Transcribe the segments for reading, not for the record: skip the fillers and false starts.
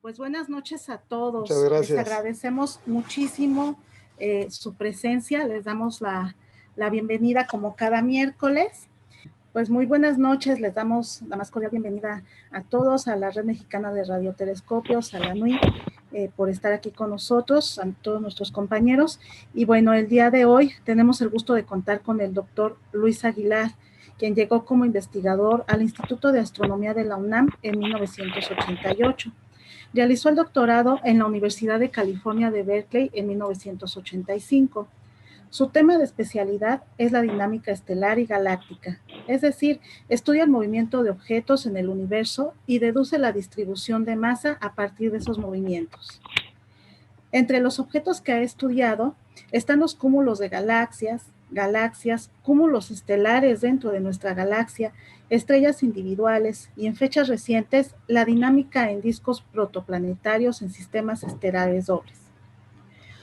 Pues buenas noches a Muchas todos. Les gracias. agradecemos muchísimo su presencia. Les damos la bienvenida como cada miércoles. Pues muy buenas noches. Les damos la más cordial bienvenida a todos, a la Red Mexicana de Radiotelescopios, a la NUI, por estar aquí con nosotros, a todos nuestros compañeros. Y bueno, el día de hoy tenemos el gusto de contar con el doctor Luis Aguilar, quien llegó como investigador al Instituto de Astronomía de la UNAM en 1988. Realizó el doctorado en la Universidad de California de Berkeley en 1985. Su tema de especialidad es la dinámica estelar y galáctica, es decir, estudia el movimiento de objetos en el universo y deduce la distribución de masa a partir de esos movimientos. Entre los objetos que ha estudiado están los cúmulos de galaxias, cúmulos estelares dentro de nuestra galaxia, estrellas individuales y en fechas recientes la dinámica en discos protoplanetarios en sistemas estelares dobles.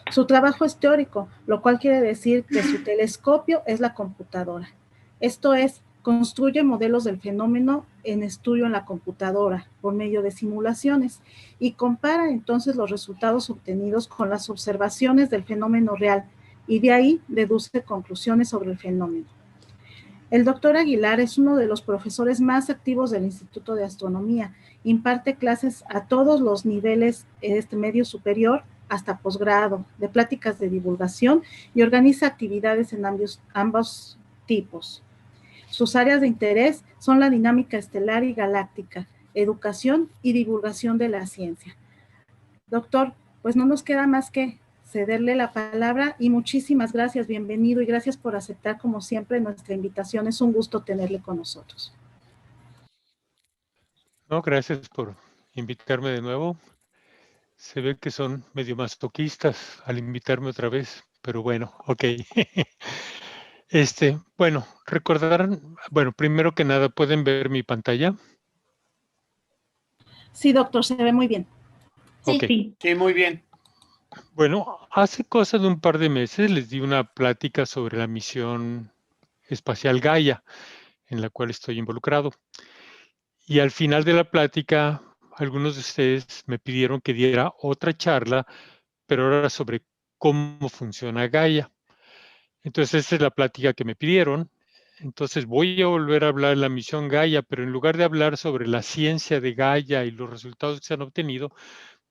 Su trabajo es teórico, lo cual quiere decir que su telescopio es la computadora. Esto es, construye modelos del fenómeno en estudio en la computadora por medio de simulaciones y compara entonces los resultados obtenidos con las observaciones del fenómeno real y de ahí deduce conclusiones sobre el fenómeno. El doctor Aguilar es uno de los profesores más activos del Instituto de Astronomía. Imparte clases a todos los niveles medio superior hasta posgrado, de pláticas de divulgación y organiza actividades en ambos tipos. Sus áreas de interés son la dinámica estelar y galáctica, educación y divulgación de la ciencia. Doctor, pues no nos queda más que cederle la palabra y muchísimas gracias, bienvenido y gracias por aceptar como siempre nuestra invitación. Es un gusto tenerle con nosotros. No, gracias por invitarme de nuevo. Se ve que son medio masoquistas al invitarme otra vez, pero bueno, ok. Bueno, recordarán, bueno, primero que nada, ¿pueden ver mi pantalla? Sí, doctor, se ve muy bien. Ok. Sí, muy bien. Bueno, hace cosa de un par de meses les di una plática sobre la misión espacial Gaia, en la cual estoy involucrado. Y al final de la plática, algunos de ustedes me pidieron que diera otra charla, pero ahora sobre cómo funciona Gaia. Entonces, esa es la plática que me pidieron. Entonces, voy a volver a hablar de la misión Gaia, pero en lugar de hablar sobre la ciencia de Gaia y los resultados que se han obtenido,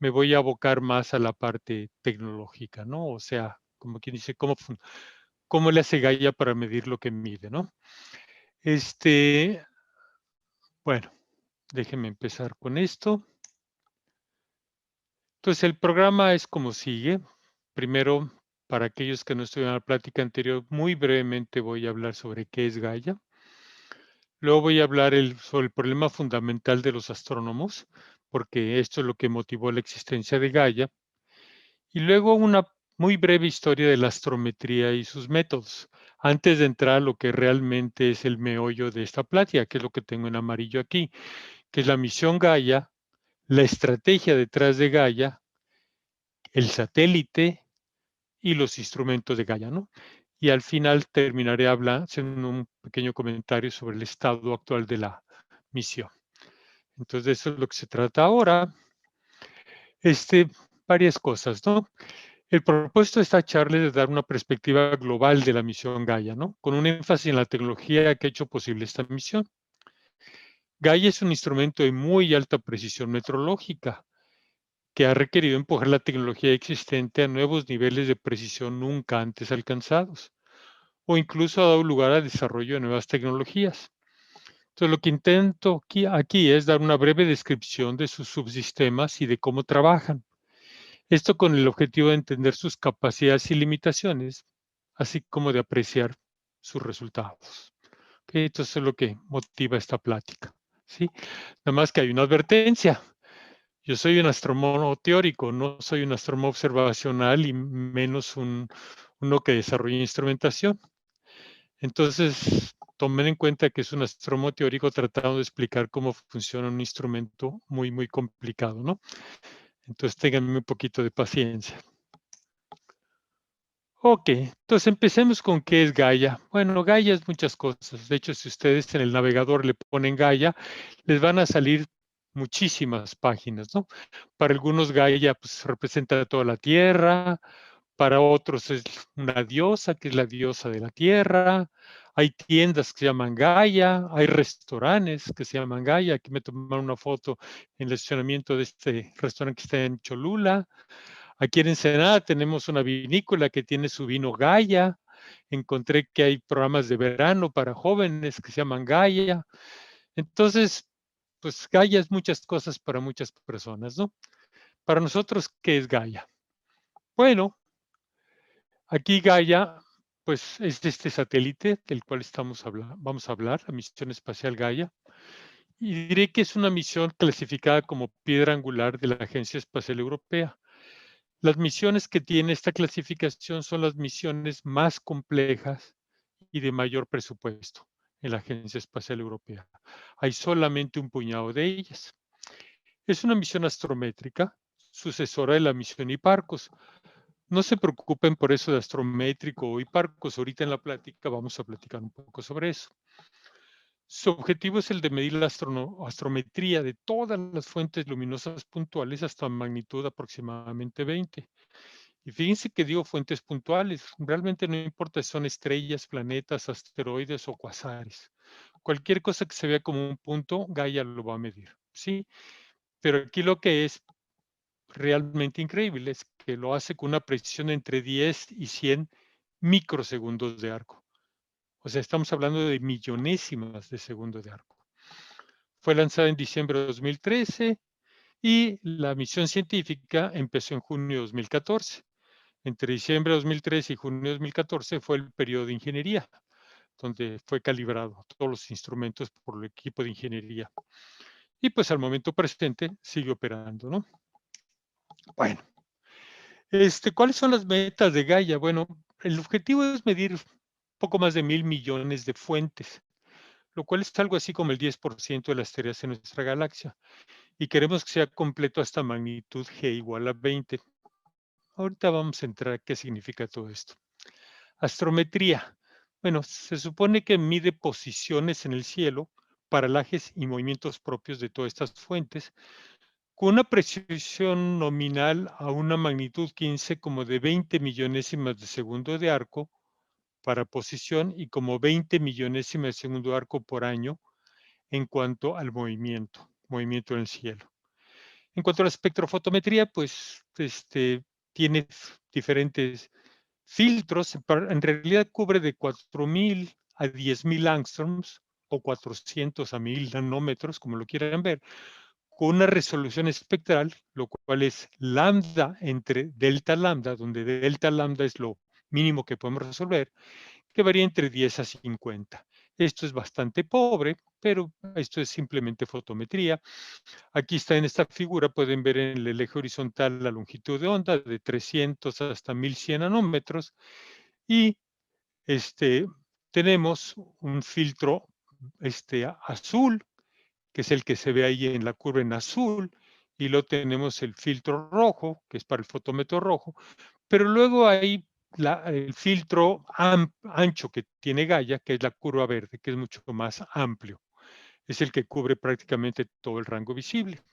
me voy a abocar más a la parte tecnológica, ¿no? O sea, como quien dice, cómo le hace Gaia para medir lo que mide, ¿no? Bueno, déjenme empezar con esto. Entonces, el programa es como sigue. Primero, para aquellos que no estuvieron en la plática anterior, muy brevemente voy a hablar sobre qué es Gaia. Luego voy a hablar sobre el problema fundamental de los astrónomos, porque esto es lo que motivó la existencia de Gaia. Y luego una muy breve historia de la astrometría y sus métodos, antes de entrar a lo que realmente es el meollo de esta plática, que es lo que tengo en amarillo aquí, que es la misión Gaia, la estrategia detrás de Gaia, el satélite y los instrumentos de Gaia, ¿no? Y al final terminaré haciendo un pequeño comentario sobre el estado actual de la misión. Entonces, de eso es lo que se trata ahora. Varias cosas, ¿no? El propósito de esta charla es dar una perspectiva global de la misión Gaia, ¿no? Con un énfasis en la tecnología que ha hecho posible esta misión. Gaia es un instrumento de muy alta precisión meteorológica que ha requerido empujar la tecnología existente a nuevos niveles de precisión nunca antes alcanzados, o incluso ha dado lugar al desarrollo de nuevas tecnologías. Entonces, lo que intento aquí es dar una breve descripción de sus subsistemas y de cómo trabajan. Esto con el objetivo de entender sus capacidades y limitaciones, así como de apreciar sus resultados. ¿Okay? Entonces, eso es lo que motiva esta plática, ¿sí? Nada más que hay una advertencia. Yo soy un astrónomo teórico, no soy un astrónomo observacional y menos uno que desarrolla instrumentación. Entonces, tomen en cuenta que es un astrónomo teórico tratando de explicar cómo funciona un instrumento muy, muy complicado, ¿no? Entonces, ténganme un poquito de paciencia. Ok, entonces empecemos con qué es Gaia. Bueno, Gaia es muchas cosas. De hecho, si ustedes en el navegador le ponen Gaia, les van a salir muchísimas páginas, ¿no? Para algunos Gaia pues, representa toda la Tierra, para otros es una diosa, que es la diosa de la Tierra. Hay tiendas que se llaman Gaia, hay restaurantes que se llaman Gaia. Aquí me tomaron una foto en el estacionamiento de este restaurante que está en Cholula. Aquí en Ensenada tenemos una vinícola que tiene su vino Gaia. Encontré que hay programas de verano para jóvenes que se llaman Gaia. Entonces, pues Gaia es muchas cosas para muchas personas, ¿no? Para nosotros, ¿qué es Gaia? Bueno, aquí Gaia, pues es este satélite del cual vamos a hablar, la misión espacial Gaia. Y diré que es una misión clasificada como piedra angular de la Agencia Espacial Europea. Las misiones que tiene esta clasificación son las misiones más complejas y de mayor presupuesto en la Agencia Espacial Europea. Hay solamente un puñado de ellas. Es una misión astrométrica, sucesora de la misión Hipparcos. No se preocupen por eso de astrométrico o Hipparcos. Ahorita en la plática vamos a platicar un poco sobre eso. Su objetivo es el de medir la astrometría de todas las fuentes luminosas puntuales hasta magnitud aproximadamente 20. Y fíjense que digo fuentes puntuales, realmente no importa si son estrellas, planetas, asteroides o cuasares. Cualquier cosa que se vea como un punto, Gaia lo va a medir, ¿sí? Pero aquí lo que es realmente increíble es que lo hace con una precisión entre 10 y 100 microsegundos de arco. O sea, estamos hablando de millonésimas de segundo de arco. Fue lanzada en diciembre de 2013 y la misión científica empezó en junio de 2014. Entre diciembre de 2013 y junio de 2014 fue el periodo de ingeniería, donde fue calibrado todos los instrumentos por el equipo de ingeniería. Y pues al momento presente sigue operando, ¿no? Bueno, ¿cuáles son las metas de Gaia? Bueno, el objetivo es medir poco más de 1,000 millones de fuentes, lo cual es algo así como el 10% de las tareas en nuestra galaxia. Y queremos que sea completo hasta magnitud G igual a 20. Ahorita vamos a entrar a qué significa todo esto. Astrometría. Bueno, se supone que mide posiciones en el cielo, paralajes y movimientos propios de todas estas fuentes, con una precisión nominal a una magnitud 15 como de 20 millonésimas de segundo de arco para posición y como 20 millonésimas de segundo de arco por año en cuanto al movimiento en el cielo. En cuanto a la espectrofotometría, pues tiene diferentes filtros, en realidad cubre de 4,000 a 10,000 angstroms o 400 a 1,000 nanómetros, como lo quieran ver, con una resolución espectral, lo cual es lambda entre delta lambda, donde delta lambda es lo mínimo que podemos resolver, que varía entre 10 a 50. Esto es bastante pobre, pero esto es simplemente fotometría. Aquí está en esta figura, pueden ver en el eje horizontal la longitud de onda de 300 hasta 1,100 nanómetros y tenemos un filtro azul, que es el que se ve ahí en la curva en azul, y luego tenemos el filtro rojo, que es para el fotómetro rojo, pero luego hay el filtro ancho que tiene Gaia, que es la curva verde, que es mucho más amplio. Es el que cubre prácticamente todo el rango visible.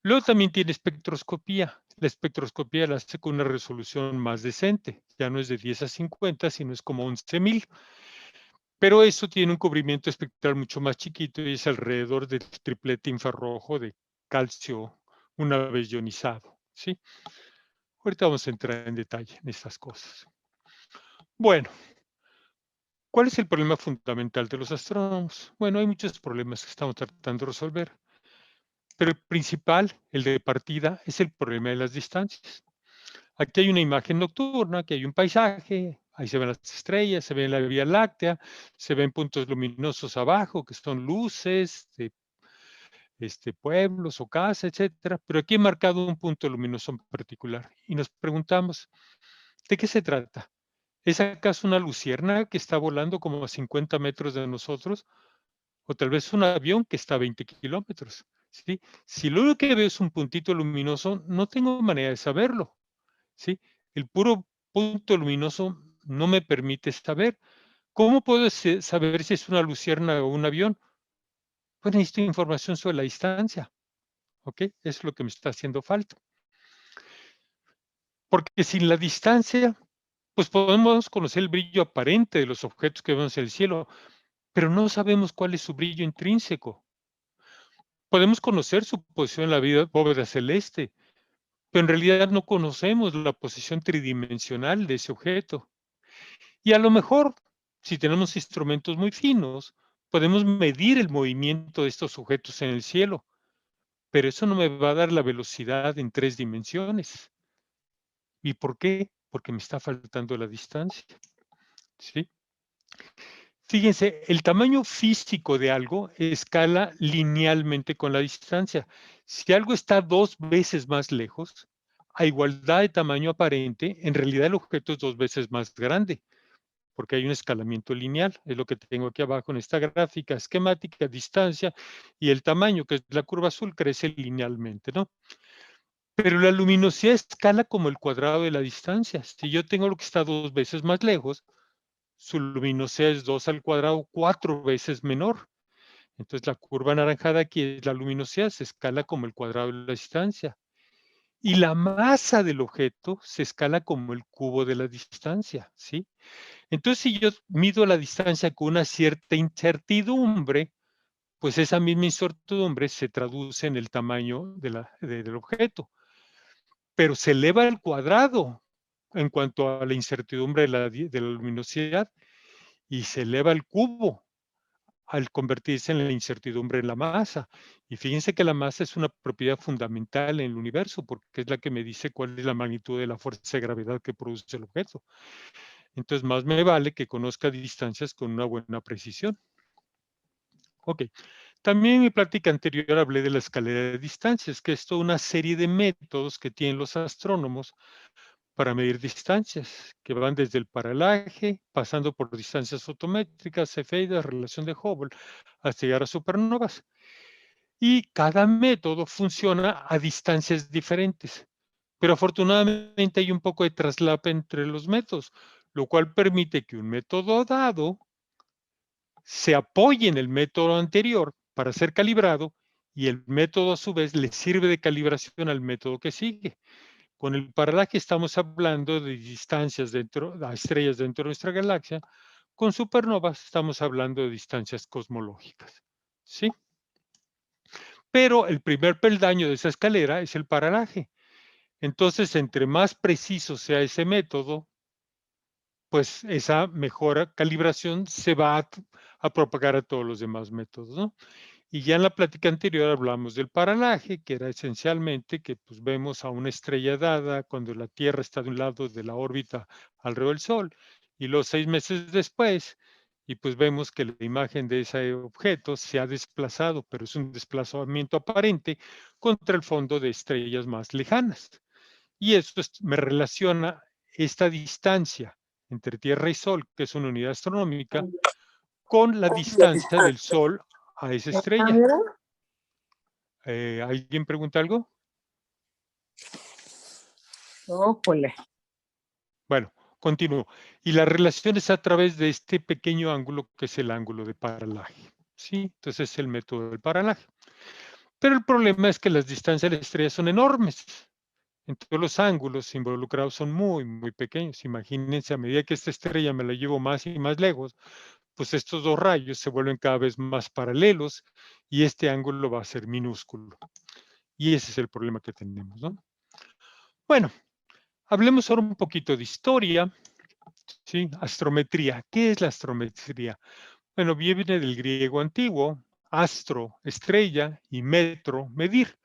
Luego también tiene espectroscopía. La espectroscopía la hace con una resolución más decente. Ya no es de 10 a 50, sino es como 11,000. Pero eso tiene un cubrimiento espectral mucho más chiquito y es alrededor del triplete infrarrojo de calcio una vez ionizado, ¿sí? Ahorita vamos a entrar en detalle en estas cosas. Bueno, ¿cuál es el problema fundamental de los astrónomos? Bueno, hay muchos problemas que estamos tratando de resolver, pero el principal, el de partida, es el problema de las distancias. Aquí hay una imagen nocturna, aquí hay un paisaje, ahí se ven las estrellas, se ve la Vía Láctea, se ven puntos luminosos abajo, que son luces de pueblos o casas, etcétera. Pero aquí he marcado un punto luminoso en particular y nos preguntamos, ¿de qué se trata? ¿Es acaso una luciérnaga que está volando como a 50 metros de nosotros? O tal vez un avión que está a 20 kilómetros. ¿Sí? Si lo único que veo es un puntito luminoso, no tengo manera de saberlo. ¿Sí? El puro punto luminoso no me permite saber. ¿Cómo puedo saber si es una luciérnaga o un avión? Pues necesito información sobre la distancia. ¿Ok? Eso es lo que me está haciendo falta. Porque sin la distancia, pues podemos conocer el brillo aparente de los objetos que vemos en el cielo, pero no sabemos cuál es su brillo intrínseco. Podemos conocer su posición en la bóveda celeste, pero en realidad no conocemos la posición tridimensional de ese objeto. Y a lo mejor, si tenemos instrumentos muy finos, podemos medir el movimiento de estos objetos en el cielo, pero eso no me va a dar la velocidad en 3 dimensiones. ¿Y por qué? Porque me está faltando la distancia, ¿sí? Fíjense, el tamaño físico de algo escala linealmente con la distancia. Si algo está 2 veces más lejos, a igualdad de tamaño aparente, en realidad el objeto es 2 veces más grande, porque hay un escalamiento lineal. Es lo que tengo aquí abajo en esta gráfica esquemática, distancia y el tamaño, que es la curva azul, crece linealmente, ¿no? Pero la luminosidad escala como el cuadrado de la distancia. Si yo tengo lo que está 2 veces más lejos, su luminosidad es 2 al cuadrado, 4 veces menor. Entonces la curva anaranjada aquí es la luminosidad, se escala como el cuadrado de la distancia. Y la masa del objeto se escala como el cubo de la distancia, ¿sí? Entonces, si yo mido la distancia con una cierta incertidumbre, pues esa misma incertidumbre se traduce en el tamaño del objeto, pero se eleva al cuadrado en cuanto a la incertidumbre de la luminosidad y se eleva al cubo al convertirse en la incertidumbre en la masa. Y fíjense que la masa es una propiedad fundamental en el universo porque es la que me dice cuál es la magnitud de la fuerza de gravedad que produce el objeto. Entonces, más me vale que conozca distancias con una buena precisión. Ok. También en mi plática anterior hablé de la escalera de distancias, que es toda una serie de métodos que tienen los astrónomos para medir distancias, que van desde el paralaje, pasando por distancias fotométricas, cefeidas, relación de Hubble, hasta llegar a supernovas. Y cada método funciona a distancias diferentes. Pero afortunadamente hay un poco de traslape entre los métodos, lo cual permite que un método dado se apoye en el método anterior para ser calibrado y el método a su vez le sirve de calibración al método que sigue. Con el paralaje estamos hablando de distancias dentro de estrellas dentro de nuestra galaxia. Con supernovas estamos hablando de distancias cosmológicas. ¿Sí? Pero el primer peldaño de esa escalera es el paralaje. Entonces, entre más preciso sea ese método, pues esa mejor calibración se va a propagar a todos los demás métodos, ¿no? Y ya en la plática anterior hablamos del paralaje, que era esencialmente que pues, vemos a una estrella dada cuando la Tierra está de un lado de la órbita alrededor del Sol, y los 6 meses después, y pues vemos que la imagen de ese objeto se ha desplazado, pero es un desplazamiento aparente contra el fondo de estrellas más lejanas. Y eso me relaciona esta distancia entre Tierra y Sol, que es una unidad astronómica, con la distancia del Sol a esa estrella. ¿Alguien pregunta algo? Ójole. Bueno, continúo. Y la relación es a través de este pequeño ángulo que es el ángulo de paralaje. ¿Sí? Entonces es el método del paralaje. Pero el problema es que las distancias de la estrella son enormes. Entonces los ángulos involucrados son muy, muy pequeños. Imagínense, a medida que esta estrella me la llevo más y más lejos, pues estos dos rayos se vuelven cada vez más paralelos y este ángulo va a ser minúsculo. Y ese es el problema que tenemos, ¿no? Bueno, hablemos ahora un poquito de historia, ¿sí? Astrometría. ¿Qué es la astrometría? Bueno, viene del griego antiguo, astro, estrella, y metro, medir.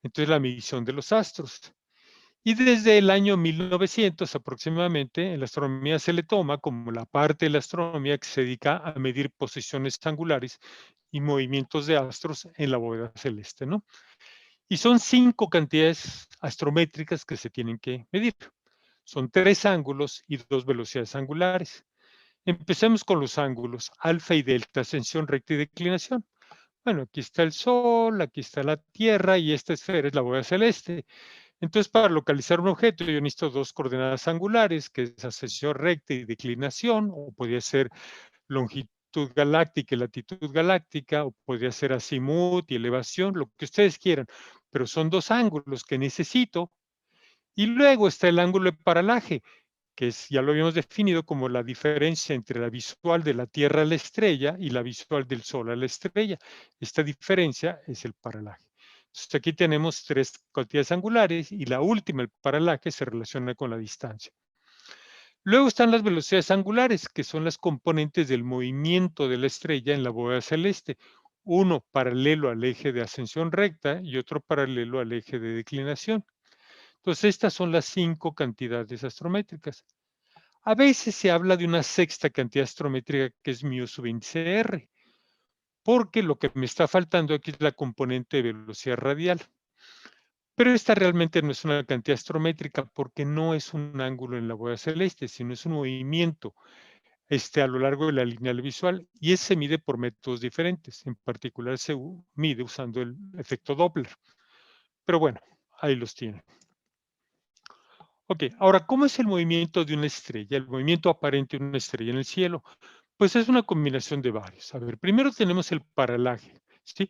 Entonces, la medición de los astros. Y desde el año 1900 aproximadamente, en la astronomía se le toma como la parte de la astronomía que se dedica a medir posiciones angulares y movimientos de astros en la bóveda celeste, ¿no? Y son 5 cantidades astrométricas que se tienen que medir. Son 3 ángulos y 2 velocidades angulares. Empecemos con los ángulos, alfa y delta, ascensión, recta y declinación. Bueno, aquí está el Sol, aquí está la Tierra y esta esfera es la bóveda celeste. Entonces, para localizar un objeto, yo necesito 2 coordenadas angulares, que es ascensión recta y declinación, o podría ser longitud longitud galáctica y latitud galáctica, o podría ser azimut y elevación, lo que ustedes quieran, pero son dos ángulos que necesito. Y luego está el ángulo de paralaje, que es, ya lo habíamos definido como la diferencia entre la visual de la Tierra a la estrella y la visual del Sol a la estrella. Esta diferencia es el paralaje. Entonces aquí tenemos tres cantidades angulares y la última, el paralaje, se relaciona con la distancia. Luego están las velocidades angulares, que son las componentes del movimiento de la estrella en la bóveda celeste. Uno paralelo al eje de ascensión recta y otro paralelo al eje de declinación. Entonces, estas son las 5 cantidades astrométricas. A veces se habla de una sexta cantidad astrométrica que es mu sub índice R, porque lo que me está faltando aquí es la componente de velocidad radial. Pero esta realmente no es una cantidad astrométrica porque no es un ángulo en la bóveda celeste, sino es un movimiento a lo largo de la lineal visual, y ese se mide por métodos diferentes. En particular se mide usando el efecto Doppler. Pero bueno, ahí los tienen. Ok, ahora, ¿cómo es el movimiento de una estrella? El movimiento aparente de una estrella en el cielo. Pues es una combinación de varios. A ver, primero tenemos el paralaje, ¿sí?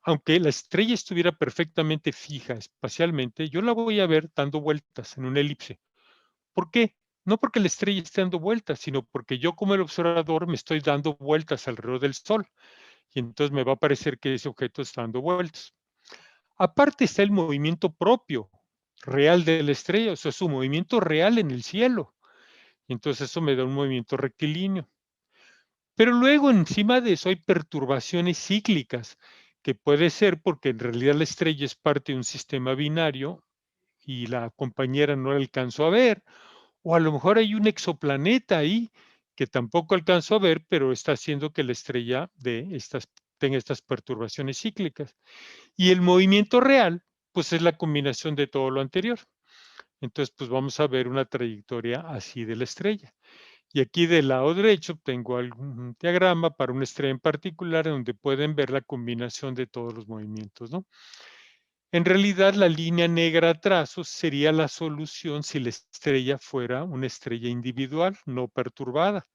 Aunque la estrella estuviera perfectamente fija espacialmente, yo la voy a ver dando vueltas en una elipse. ¿Por qué? No porque la estrella esté dando vueltas, sino porque yo como el observador me estoy dando vueltas alrededor del Sol. Y entonces me va a parecer que ese objeto está dando vueltas. Aparte está el movimiento propio, real de la estrella, o sea, su movimiento real en el cielo. Y entonces eso me da un movimiento rectilíneo. Pero luego encima de eso hay perturbaciones cíclicas, que puede ser porque en realidad la estrella es parte de un sistema binario y la compañera no la alcanzó a ver, o a lo mejor hay un exoplaneta ahí que tampoco alcanzó a ver, pero está haciendo que la estrella tenga estas perturbaciones cíclicas. Y el movimiento real, pues es la combinación de todo lo anterior. Entonces, pues vamos a ver una trayectoria así de la estrella. Y aquí del lado derecho tengo algún diagrama para una estrella en particular donde pueden ver la combinación de todos los movimientos, ¿no? En realidad, la línea negra a trazos sería la solución si la estrella fuera una estrella individual, no perturbada.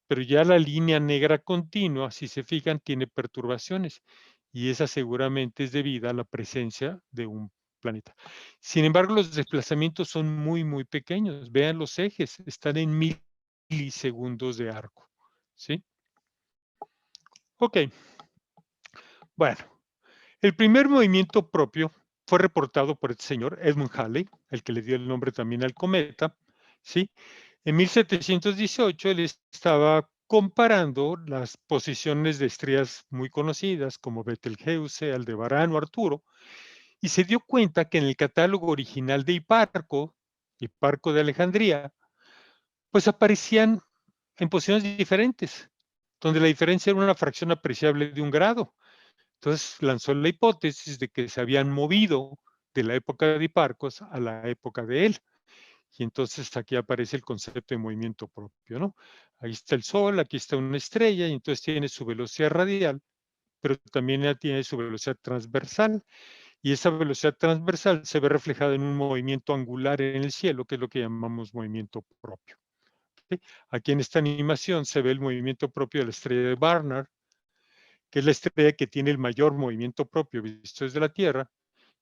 Pero ya la línea negra continua, si se fijan, tiene perturbaciones. Y esa seguramente es debida a la presencia de un planeta. Sin embargo, los desplazamientos son muy, muy pequeños. Vean los ejes, están en milisegundos de arco. ¿Sí? Ok. Bueno, el primer movimiento propio fue reportado por este señor, Edmund Halley, el que le dio el nombre también al cometa, ¿sí? En 1718 él estaba comparando las posiciones de estrellas muy conocidas como Betelgeuse, Aldebarán o Arturo, y se dio cuenta que en el catálogo original de Hiparco de Alejandría, pues aparecían en posiciones diferentes, donde la diferencia era una fracción apreciable de 1 grado. Entonces lanzó la hipótesis de que se habían movido de la época de Hiparcos a la época de él. Y entonces aquí aparece el concepto de movimiento propio, ¿no? Ahí está el Sol, aquí está una estrella, y entonces tiene su velocidad radial, pero también ya tiene su velocidad transversal. Y esa velocidad transversal se ve reflejada en un movimiento angular en el cielo, que es lo que llamamos movimiento propio. ¿Sí? Aquí en esta animación se ve el movimiento propio de la estrella de Barnard, que es la estrella que tiene el mayor movimiento propio visto desde la Tierra,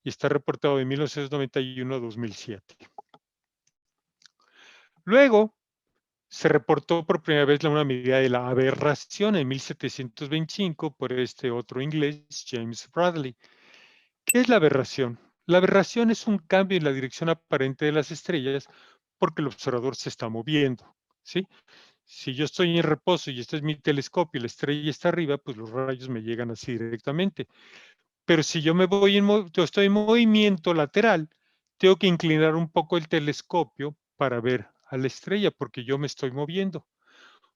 y está reportado de 1991 a 2007. Luego, se reportó por primera vez una medida de la aberración en 1725 por este otro inglés, James Bradley. ¿Qué es la aberración? La aberración es un cambio en la dirección aparente de las estrellas porque el observador se está moviendo, ¿sí? Si yo estoy en reposo y este es mi telescopio y la estrella está arriba, pues los rayos me llegan así directamente. Pero si yo yo estoy en movimiento lateral, tengo que inclinar un poco el telescopio para ver a la estrella porque yo me estoy moviendo.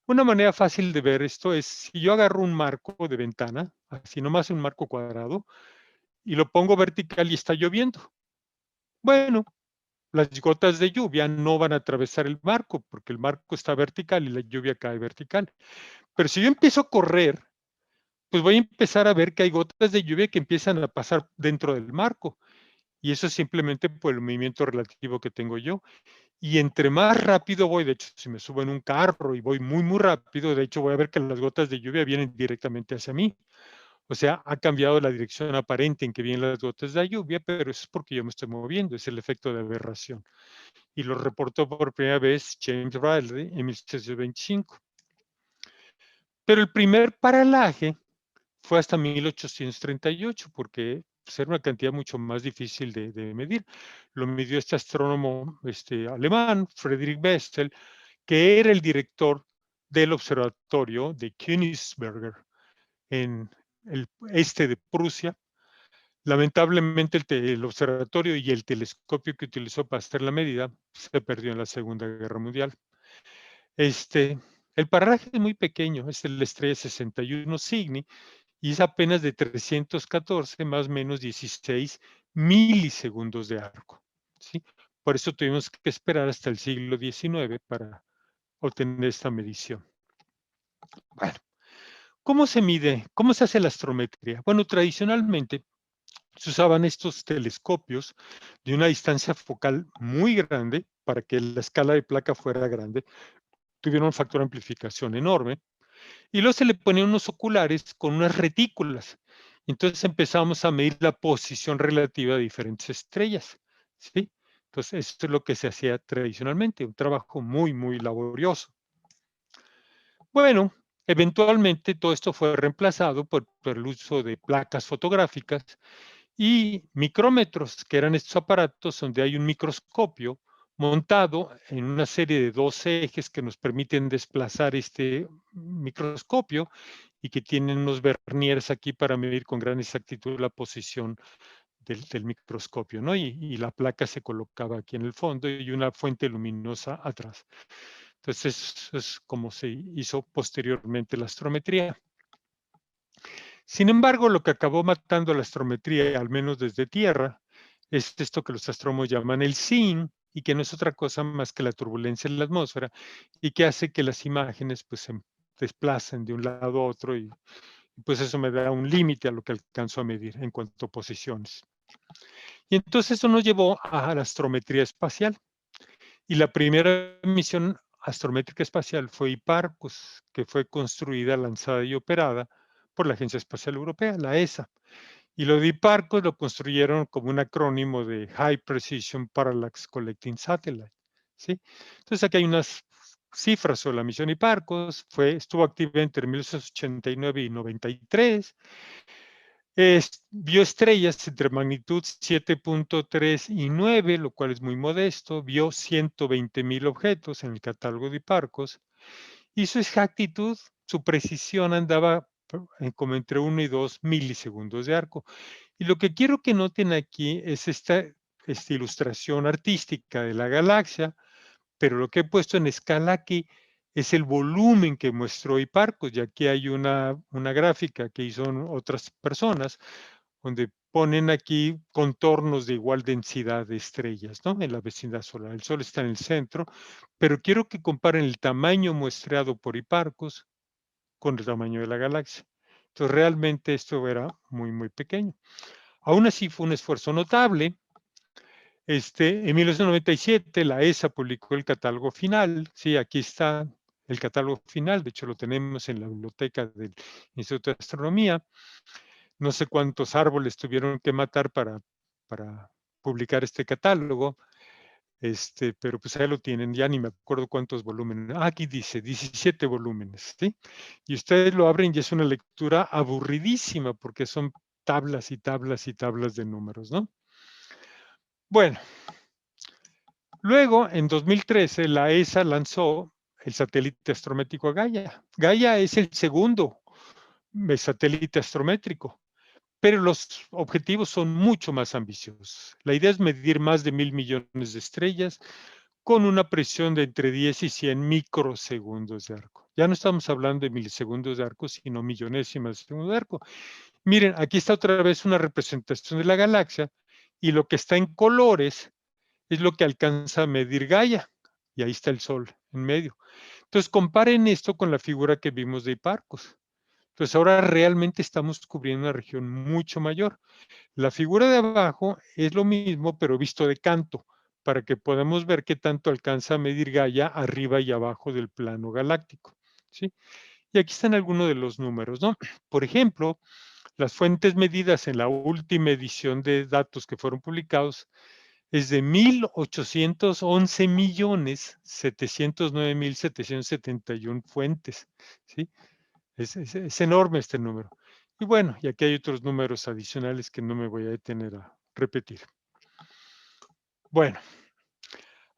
Una manera fácil de ver esto es si yo agarro un marco de ventana, así nomás un marco cuadrado, y lo pongo vertical y está lloviendo. Bueno, las gotas de lluvia no van a atravesar el marco porque el marco está vertical y la lluvia cae vertical. Pero si yo empiezo a correr, pues voy a empezar a ver que hay gotas de lluvia que empiezan a pasar dentro del marco. Y eso es simplemente por el movimiento relativo que tengo yo. Y entre más rápido voy, de hecho, si me subo en un carro y voy muy, muy rápido, de hecho voy a ver que las gotas de lluvia vienen directamente hacia mí. O sea, ha cambiado la dirección aparente en que vienen las gotas de lluvia, pero eso es porque yo me estoy moviendo, es el efecto de aberración. Y lo reportó por primera vez James Bradley en 1825. Pero el primer paralaje fue hasta 1838, porque pues, era una cantidad mucho más difícil de medir. Lo midió este astrónomo alemán, Friedrich Bessel, que era el director del observatorio de Königsberger en el este de Prusia. Lamentablemente el observatorio y el telescopio que utilizó para hacer la medida se perdió en la Segunda Guerra Mundial. El paralaje es muy pequeño, es la estrella 61 Cygni, y es apenas de 314 más o menos 16 milisegundos de arco, ¿sí? Por eso tuvimos que esperar hasta el siglo XIX para obtener esta medición. Bueno, ¿cómo se mide? ¿Cómo se hace la astrometría? Bueno, tradicionalmente se usaban estos telescopios de una distancia focal muy grande para que la escala de placa fuera grande, tuvieron un factor de amplificación enorme, y luego se le ponían unos oculares con unas retículas. Entonces empezamos a medir la posición relativa de diferentes estrellas, ¿sí? Entonces, esto es lo que se hacía tradicionalmente, un trabajo muy, muy laborioso. Bueno, eventualmente todo esto fue reemplazado por el uso de placas fotográficas y micrómetros, que eran estos aparatos donde hay un microscopio montado en una serie de 2 ejes que nos permiten desplazar este microscopio y que tienen unos verniers aquí para medir con gran exactitud la posición del microscopio, ¿no? Y la placa se colocaba aquí en el fondo y una fuente luminosa atrás. Entonces, es como se hizo posteriormente la astrometría. Sin embargo, lo que acabó matando la astrometría, al menos desde tierra, es esto que los astrónomos llaman el SIN, y que no es otra cosa más que la turbulencia en la atmósfera, y que hace que las imágenes pues, se desplacen de un lado a otro, y pues eso me da un límite a lo que alcanzo a medir en cuanto a posiciones. Y entonces eso nos llevó a la astrometría espacial. Y la primera misión astrométrica espacial fue Hipparcos, que fue construida, lanzada y operada por la Agencia Espacial Europea, la ESA. Y lo de Hipparcos lo construyeron como un acrónimo de High Precision Parallax Collecting Satellite, ¿sí? Entonces aquí hay unas cifras sobre la misión Hipparcos. Estuvo activa entre 1989 y 93. Vio estrellas entre magnitud 7.3 y 9, lo cual es muy modesto. Vio 120,000 objetos en el catálogo de Hipparcos. Y su exactitud, su precisión andaba como entre 1 y 2 milisegundos de arco. Y lo que quiero que noten aquí es esta ilustración artística de la galaxia, pero lo que he puesto en escala aquí es el volumen que muestró Hipparcos, y aquí hay una gráfica que hizo otras personas, donde ponen aquí contornos de igual densidad de estrellas, ¿no? En la vecindad solar. El Sol está en el centro, pero quiero que comparen el tamaño muestreado por Hipparcos con el tamaño de la galaxia. Entonces, realmente esto era muy, muy pequeño. Aún así, fue un esfuerzo notable. En 1997 la ESA publicó el catálogo final. Sí, aquí está el catálogo final. De hecho, lo tenemos en la biblioteca del Instituto de Astronomía. No sé cuántos árboles tuvieron que matar para publicar este catálogo, pero pues ahí lo tienen. Ya ni me acuerdo cuántos volúmenes. Aquí dice 17 volúmenes, ¿sí? Y ustedes lo abren y es una lectura aburridísima porque son tablas y tablas y tablas de números, ¿no? Bueno, luego, en 2013, la ESA lanzó el satélite astrométrico Gaia. Gaia es el segundo satélite astrométrico, pero los objetivos son mucho más ambiciosos. La idea es medir más de 1,000 millones de estrellas con una presión de entre 10 y 100 microsegundos de arco. Ya no estamos hablando de milisegundos de arco, sino millonésimas de segundos de arco. Miren, aquí está otra vez una representación de la galaxia, y lo que está en colores es lo que alcanza a medir Gaia, y ahí está el Sol en medio. Entonces, comparen esto con la figura que vimos de Hipparcos. Entonces, ahora realmente estamos cubriendo una región mucho mayor. La figura de abajo es lo mismo, pero visto de canto, para que podamos ver qué tanto alcanza a medir Gaia arriba y abajo del plano galáctico, ¿sí? Y aquí están algunos de los números, ¿no? Por ejemplo, las fuentes medidas en la última edición de datos que fueron publicados es de 1.811.709.771 fuentes, ¿sí? Es enorme este número. Y bueno, y aquí hay otros números adicionales que no me voy a detener a repetir. Bueno,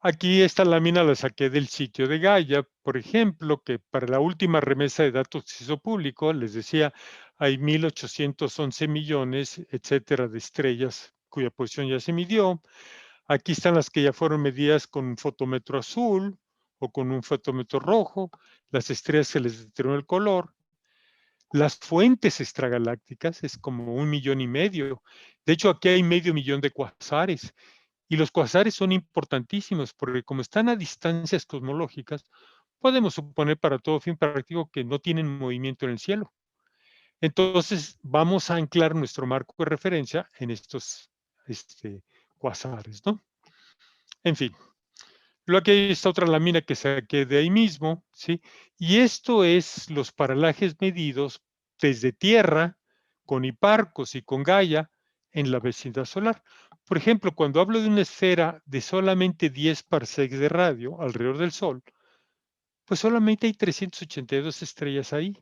aquí esta lámina la saqué del sitio de Gaia, por ejemplo, que para la última remesa de datos que se hizo público, les decía, hay 1.811 millones, etcétera, de estrellas cuya posición ya se midió. Aquí están las que ya fueron medidas con un fotómetro azul o con un fotómetro rojo. Las estrellas se les determinó el color. Las fuentes extragalácticas es como 1,5 millones. De hecho, aquí hay 500,000 de cuasares. Y los cuasares son importantísimos porque como están a distancias cosmológicas, podemos suponer para todo fin práctico que no tienen movimiento en el cielo. Entonces, vamos a anclar nuestro marco de referencia en estos cuasares, ¿no? En fin, luego aquí hay esta otra lámina que saqué de ahí mismo, ¿sí? Y esto es los paralajes medidos desde Tierra, con Hiparcos y con Gaia, en la vecindad solar. Por ejemplo, cuando hablo de una esfera de solamente 10 parsecs de radio alrededor del Sol, pues solamente hay 382 estrellas ahí.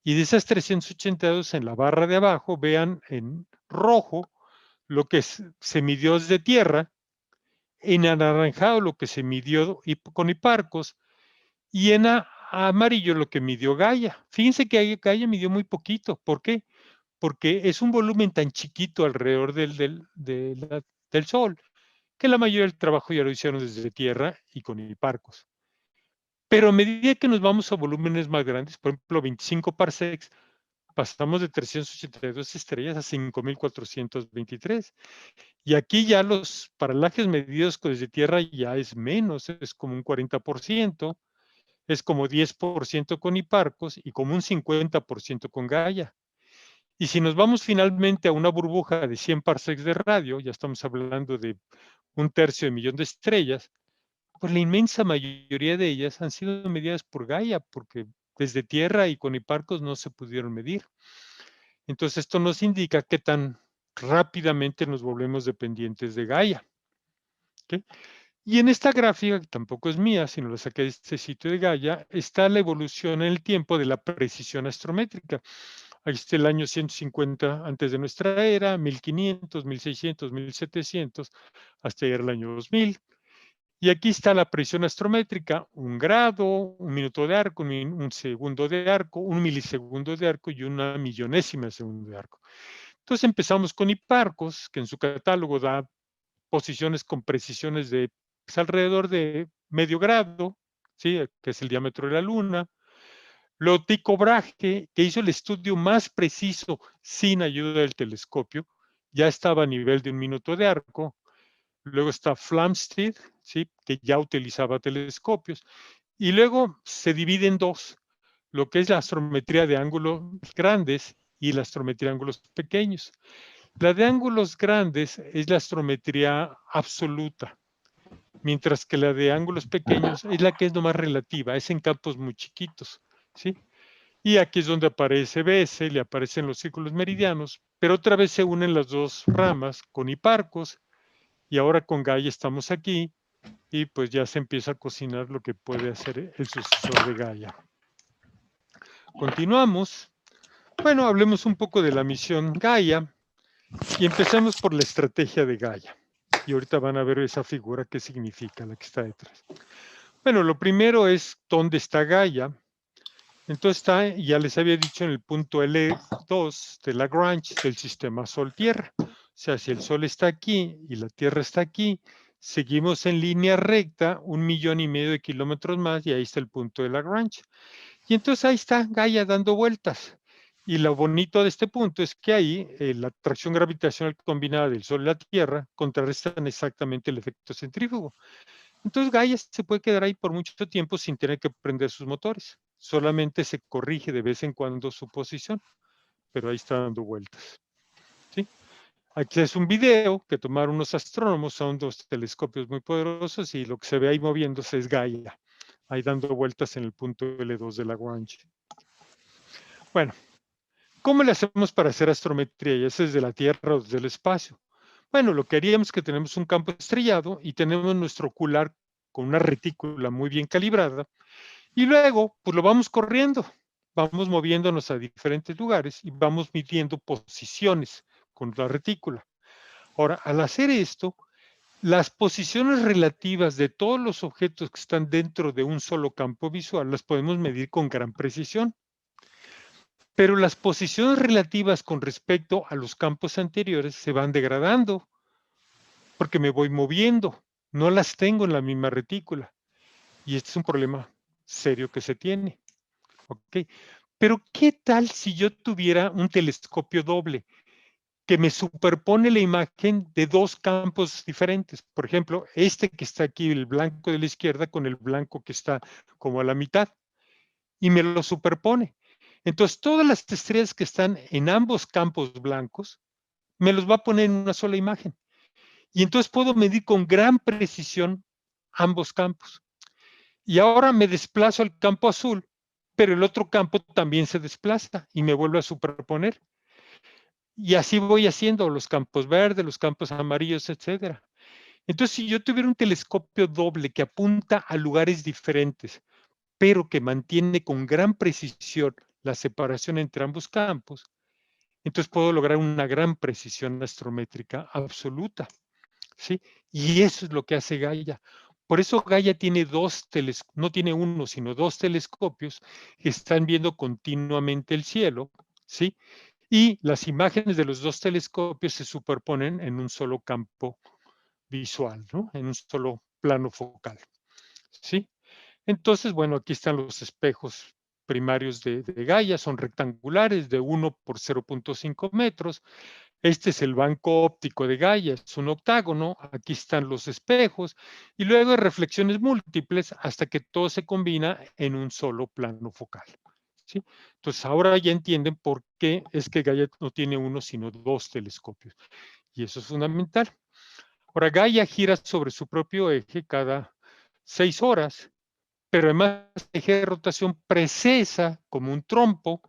Y de esas 382 en la barra de abajo, vean en rojo lo que se midió desde Tierra, en anaranjado lo que se midió con Hiparcos y en amarillo lo que midió Gaia. Fíjense que Gaia midió muy poquito. ¿Por qué? Porque es un volumen tan chiquito alrededor del Sol que la mayoría del trabajo ya lo hicieron desde Tierra y con Hiparcos. Pero a medida que nos vamos a volúmenes más grandes, por ejemplo 25 parsecs, pasamos de 382 estrellas a 5,423. Y aquí ya los paralajes medidos desde Tierra ya es menos, es como un 40%, es como 10% con Hiparcos y como un 50% con Gaia. Y si nos vamos finalmente a una burbuja de 100 parsecs de radio, ya estamos hablando de 1/3 de millón de estrellas, pues la inmensa mayoría de ellas han sido medidas por Gaia, porque desde Tierra y con Hiparcos no se pudieron medir. Entonces esto nos indica qué tan rápidamente nos volvemos dependientes de Gaia. ¿Okay? Y en esta gráfica, que tampoco es mía, sino la saqué de este sitio de Gaia, está la evolución en el tiempo de la precisión astrométrica. Ahí está el año 150 antes de nuestra era, 1500, 1600, 1700, hasta llegar al año 2000. Y aquí está la precisión astrométrica, 1 grado, 1 minuto de arco, 1 segundo de arco, 1 milisegundo de arco y 1 millonésima de segundo de arco. Entonces empezamos con Hiparcos, que en su catálogo da posiciones con precisiones de pues, alrededor de medio grado, ¿sí? Que es el diámetro de la Luna. Luego Tycho Brahe, que hizo el estudio más preciso sin ayuda del telescopio, ya estaba a nivel de 1 minuto de arco. Luego está Flamsteed, ¿sí? Que ya utilizaba telescopios. Y luego se divide en dos, lo que es la astrometría de ángulos grandes y la astrometría de ángulos pequeños. La de ángulos grandes es la astrometría absoluta, mientras que la de ángulos pequeños es la que es nomás relativa, es en campos muy chiquitos, ¿sí? Y aquí es donde aparece BS, le aparecen los círculos meridianos, pero otra vez se unen las dos ramas con Hiparcos y ahora con Gaia estamos aquí y pues ya se empieza a cocinar lo que puede hacer el sucesor de Gaia. Continuamos. Bueno, hablemos un poco de la misión Gaia y empecemos por la estrategia de Gaia. Y ahorita van a ver esa figura, qué significa, la que está detrás. Bueno, lo primero es dónde está Gaia. Entonces está, ya les había dicho, en el punto L2 de Lagrange del sistema Sol-Tierra. O sea, si el Sol está aquí y la Tierra está aquí, seguimos en línea recta 1,5 millones de kilómetros más y ahí está el punto de Lagrange. Y entonces ahí está Gaia dando vueltas. Y lo bonito de este punto es que ahí la atracción gravitacional combinada del Sol y la Tierra contrarrestan exactamente el efecto centrífugo. Entonces Gaia se puede quedar ahí por mucho tiempo sin tener que prender sus motores. Solamente se corrige de vez en cuando su posición, pero ahí está dando vueltas. ¿Sí? Aquí es un video que tomaron unos astrónomos, son dos telescopios muy poderosos y lo que se ve ahí moviéndose es Gaia, ahí dando vueltas en el punto L2 de Lagrange. Bueno, ¿cómo le hacemos para hacer astrometría? Ya sea desde la Tierra o desde el espacio. Bueno, lo que haríamos es que tenemos un campo estrellado y tenemos nuestro ocular con una retícula muy bien calibrada y luego pues lo vamos corriendo, vamos moviéndonos a diferentes lugares y vamos midiendo posiciones con la retícula. Ahora, al hacer esto, las posiciones relativas de todos los objetos que están dentro de un solo campo visual las podemos medir con gran precisión. Pero las posiciones relativas con respecto a los campos anteriores se van degradando porque me voy moviendo, no las tengo en la misma retícula. Y este es un problema serio que se tiene. ¿Ok? Pero ¿qué tal si yo tuviera un telescopio doble que me superpone la imagen de dos campos diferentes? Por ejemplo, este que está aquí, el blanco de la izquierda, con el blanco que está como a la mitad, y me lo superpone. Entonces, todas las estrellas que están en ambos campos blancos, me los va a poner en una sola imagen. Y entonces puedo medir con gran precisión ambos campos. Y ahora me desplazo al campo azul, pero el otro campo también se desplaza y me vuelve a superponer. Y así voy haciendo los campos verdes, los campos amarillos, etcétera. Entonces, si yo tuviera un telescopio doble que apunta a lugares diferentes, pero que mantiene con gran precisión la separación entre ambos campos, entonces puedo lograr una gran precisión astrométrica absoluta, ¿sí? Y eso es lo que hace Gaia. Por eso Gaia tiene no tiene uno, sino dos telescopios que están viendo continuamente el cielo, ¿sí? Y las imágenes de los dos telescopios se superponen en un solo campo visual, ¿no? En un solo plano focal, ¿sí? Entonces, bueno, aquí están los espejos primarios de Gaia, son rectangulares de 1 por 0.5 metros. Este es el banco óptico de Gaia, es un octágono, aquí están los espejos y luego hay reflexiones múltiples hasta que todo se combina en un solo plano focal, ¿sí? Entonces, ahora ya entienden por qué es que Gaia no tiene uno, sino dos telescopios. Y eso es fundamental. Ahora, Gaia gira sobre su propio eje cada 6 horas, pero además el eje de rotación precesa como un trompo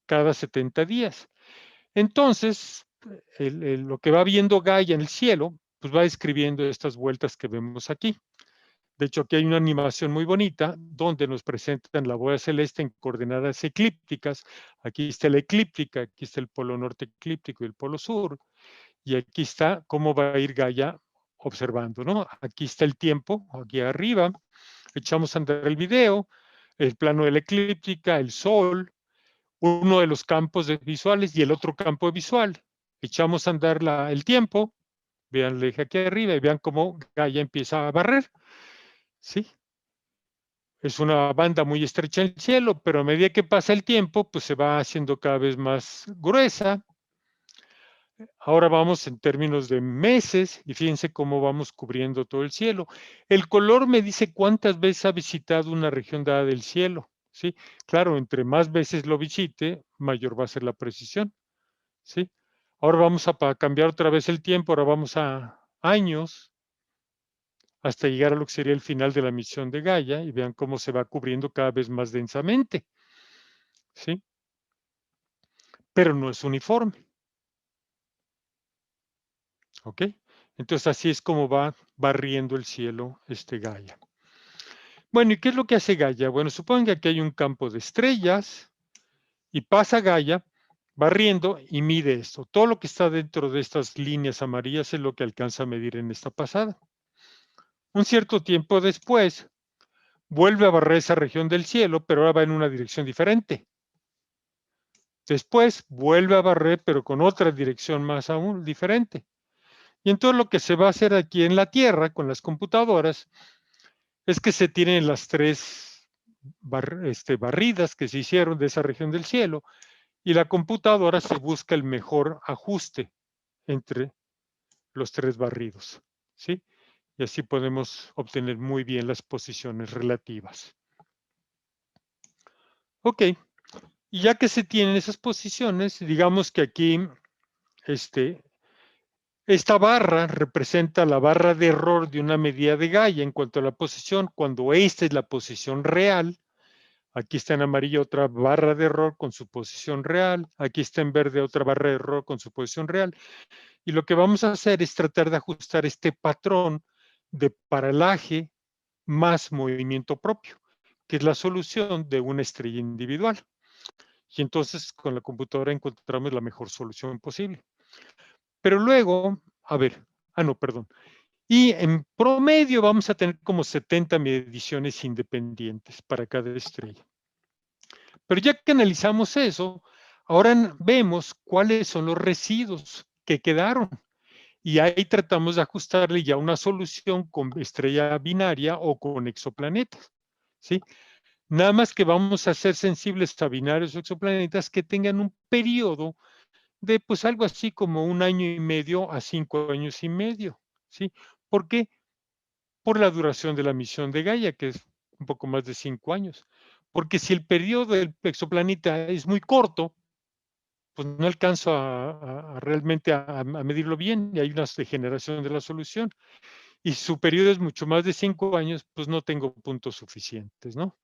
cada 70 días. Entonces, lo que va viendo Gaia en el cielo, pues va describiendo estas vueltas que vemos aquí. De hecho, aquí hay una animación muy bonita donde nos presentan la bola celeste en coordenadas eclípticas. Aquí está la eclíptica, aquí está el polo norte eclíptico y el polo sur. Y aquí está cómo va a ir Gaia observando, ¿no? Aquí está el tiempo, aquí arriba. Echamos a andar el video, el plano de la eclíptica, el sol, uno de los campos visuales y el otro campo visual. Echamos a andar el tiempo, vean el eje aquí arriba y vean cómo Gaia empieza a barrer, ¿sí? Es una banda muy estrecha en el cielo, pero a medida que pasa el tiempo, pues se va haciendo cada vez más gruesa. Ahora vamos en términos de meses y fíjense cómo vamos cubriendo todo el cielo. El color me dice cuántas veces ha visitado una región dada del cielo, ¿sí? Claro, entre más veces lo visite, mayor va a ser la precisión, ¿sí? Ahora vamos a cambiar otra vez el tiempo, ahora vamos a años hasta llegar a lo que sería el final de la misión de Gaia y vean cómo se va cubriendo cada vez más densamente, ¿sí? Pero no es uniforme, ¿ok? Entonces así es como va barriendo el cielo Gaia. Bueno, ¿y qué es lo que hace Gaia? Bueno, supongan que aquí hay un campo de estrellas y pasa Gaia barriendo y mide esto. Todo lo que está dentro de estas líneas amarillas es lo que alcanza a medir en esta pasada. Un cierto tiempo después, vuelve a barrer esa región del cielo, pero ahora va en una dirección diferente. Después vuelve a barrer, pero con otra dirección más aún diferente. Y entonces lo que se va a hacer aquí en la Tierra con las computadoras es que se tienen las tres barridas que se hicieron de esa región del cielo y la computadora se busca el mejor ajuste entre los tres barridos, ¿sí? Y así podemos obtener muy bien las posiciones relativas. Ok, y ya que se tienen esas posiciones, digamos que aquí Esta barra representa la barra de error de una medida de Gaia en cuanto a la posición. Cuando esta es la posición real, aquí está en amarillo otra barra de error con su posición real, aquí está en verde otra barra de error con su posición real. Y lo que vamos a hacer es tratar de ajustar este patrón de paralaje más movimiento propio, que es la solución de una estrella individual. Y entonces con la computadora encontramos la mejor solución posible. Pero luego, a ver, no, perdón. Y en promedio vamos a tener como 70 mediciones independientes para cada estrella. Pero ya que analizamos eso, ahora vemos cuáles son los residuos que quedaron. Y ahí tratamos de ajustarle ya una solución con estrella binaria o con exoplanetas, ¿sí? Nada más que vamos a ser sensibles a binarios o exoplanetas que tengan un periodo de pues algo así como 1 año y medio a 5 años y medio, ¿sí? ¿Por qué? Por la duración de la misión de Gaia, que es un poco más de 5 años. Porque si el periodo del exoplaneta es muy corto, pues no alcanzo realmente a medirlo bien y hay una degeneración de la solución. Y si su periodo es mucho más de 5 años, pues no tengo puntos suficientes, ¿no?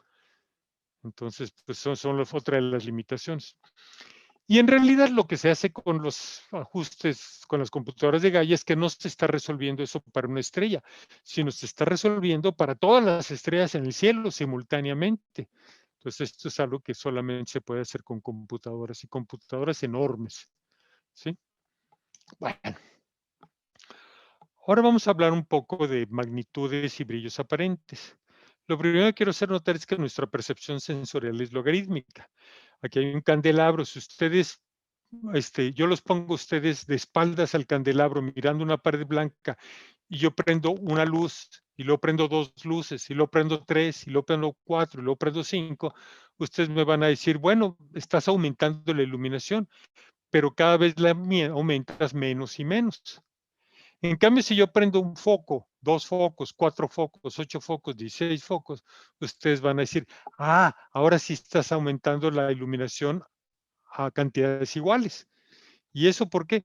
Entonces, pues son otra de las limitaciones. Y en realidad lo que se hace con los ajustes con las computadoras de Gaia es que no se está resolviendo eso para una estrella, sino se está resolviendo para todas las estrellas en el cielo simultáneamente. Entonces, esto es algo que solamente se puede hacer con computadoras y computadoras enormes, ¿sí? Bueno, ahora vamos a hablar un poco de magnitudes y brillos aparentes. Lo primero que quiero hacer notar es que nuestra percepción sensorial es logarítmica. Aquí hay un candelabro. Si ustedes, yo los pongo a ustedes de espaldas al candelabro mirando una pared blanca y yo prendo una luz y luego prendo 2 luces y luego prendo 3 y luego prendo 4 y luego prendo 5, ustedes me van a decir, bueno, estás aumentando la iluminación, pero cada vez la aumentas menos y menos. En cambio, si yo prendo un foco, 2 focos, 4 focos, 8 focos, 16 focos, ustedes van a decir, ahora sí estás aumentando la iluminación a cantidades iguales. ¿Y eso por qué?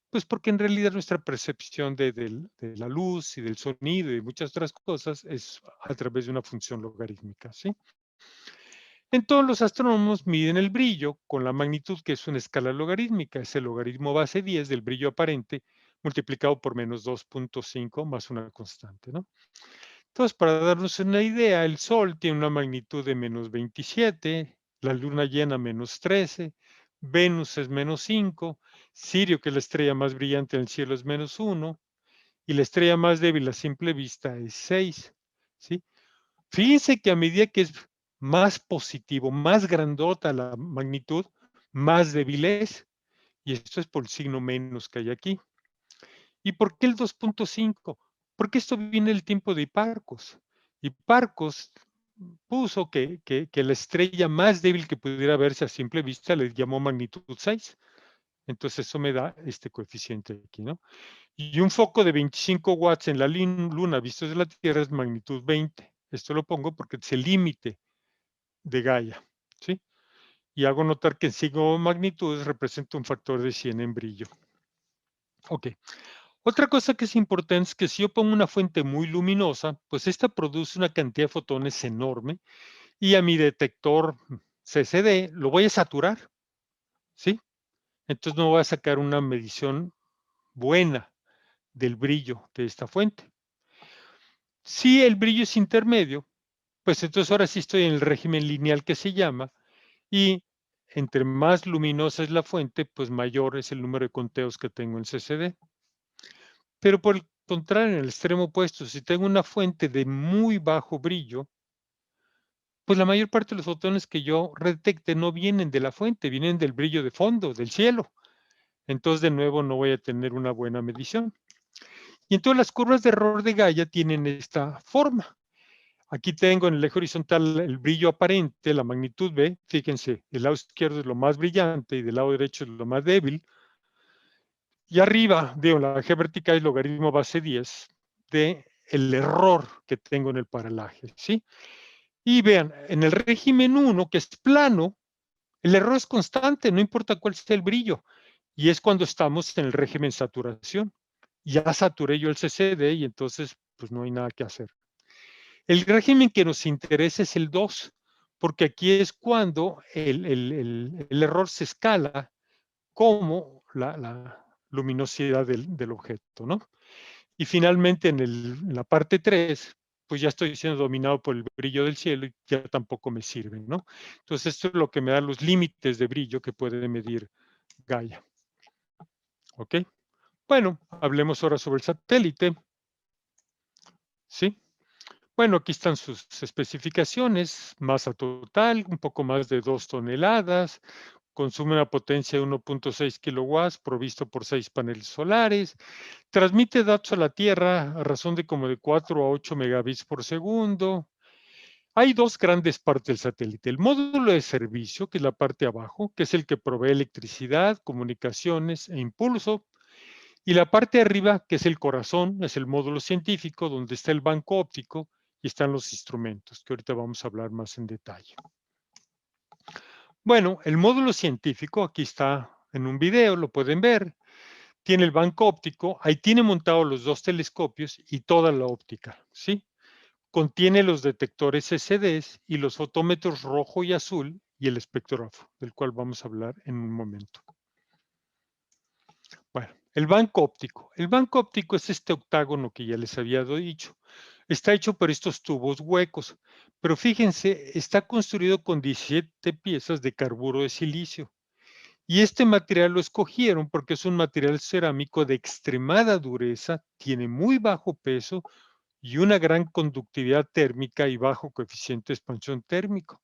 Pues porque en realidad nuestra percepción de la luz y del sonido y de muchas otras cosas es a través de una función logarítmica, ¿sí? Entonces los astrónomos miden el brillo con la magnitud, que es una escala logarítmica, es el logaritmo base 10 del brillo aparente multiplicado por menos 2.5 más una constante, ¿no? Entonces, para darnos una idea, el Sol tiene una magnitud de menos 27, la luna llena menos 13, Venus es menos 5, Sirio, que es la estrella más brillante en el cielo, es menos 1, y la estrella más débil a simple vista es 6, ¿sí? Fíjense que a medida que es más positivo, más grandota la magnitud, más débil es. Y esto es por el signo menos que hay aquí. ¿Y por qué el 2.5? Porque esto viene del tiempo de Hiparcos. Hiparcos puso que la estrella más débil que pudiera verse a simple vista le llamó magnitud 6. Entonces eso me da este coeficiente aquí, ¿no? Y un foco de 25 watts en la luna visto desde la Tierra es magnitud 20. Esto lo pongo porque es el límite de Gaia, ¿sí? Y hago notar que en signo magnitudes representa un factor de 100 en brillo. Ok. Otra cosa que es importante es que si yo pongo una fuente muy luminosa, pues esta produce una cantidad de fotones enorme y a mi detector CCD lo voy a saturar, ¿sí? Entonces no voy a sacar una medición buena del brillo de esta fuente. Si el brillo es intermedio, pues entonces ahora sí estoy en el régimen lineal que se llama, y entre más luminosa es la fuente, pues mayor es el número de conteos que tengo en CCD. Pero por el contrario, en el extremo opuesto, si tengo una fuente de muy bajo brillo, pues la mayor parte de los fotones que yo detecte no vienen de la fuente, vienen del brillo de fondo, del cielo. Entonces, de nuevo, no voy a tener una buena medición. Y entonces las curvas de error de Gaia tienen esta forma. Aquí tengo en el eje horizontal el brillo aparente, la magnitud B. Fíjense, el lado izquierdo es lo más brillante y del lado derecho es lo más débil. Y arriba, digo, la eje vertical es logaritmo base 10 de el error que tengo en el paralaje, ¿sí? Y vean, en el régimen 1, que es plano, el error es constante, no importa cuál sea el brillo. Y es cuando estamos en el régimen saturación. ya saturé yo el CCD y entonces pues no hay nada que hacer. El régimen que nos interesa es el 2, porque aquí es cuando el error se escala como la luminosidad del objeto, ¿no? Y finalmente en la parte 3, pues ya estoy siendo dominado por el brillo del cielo y ya tampoco me sirve, ¿no? Entonces esto es lo que me da los límites de brillo que puede medir Gaia. ¿Ok? Bueno, hablemos ahora sobre el satélite. ¿Sí? Bueno, aquí están sus especificaciones, masa total, un poco más de 2 toneladas, consume una potencia de 1.6 kilowatts, provisto por 6 paneles solares, transmite datos a la Tierra a razón de como de 4 a 8 megabits por segundo. Hay dos grandes partes del satélite, el módulo de servicio, que es la parte abajo, que es el que provee electricidad, comunicaciones e impulso, y la parte de arriba, que es el corazón, es el módulo científico, donde está el banco óptico y están los instrumentos, que ahorita vamos a hablar más en detalle. Bueno, el módulo científico, aquí está en un video, lo pueden ver, tiene el banco óptico, ahí tiene montado los dos telescopios y toda la óptica, ¿sí? Contiene los detectores CCDs y los fotómetros rojo y azul y el espectrógrafo, del cual vamos a hablar en un momento. Bueno, el banco óptico. El banco óptico es este octágono que ya les había dicho. Está hecho por estos tubos huecos, pero fíjense, está construido con 17 piezas de carburo de silicio. Y este material lo escogieron porque es un material cerámico de extremada dureza, tiene muy bajo peso y una gran conductividad térmica y bajo coeficiente de expansión térmico.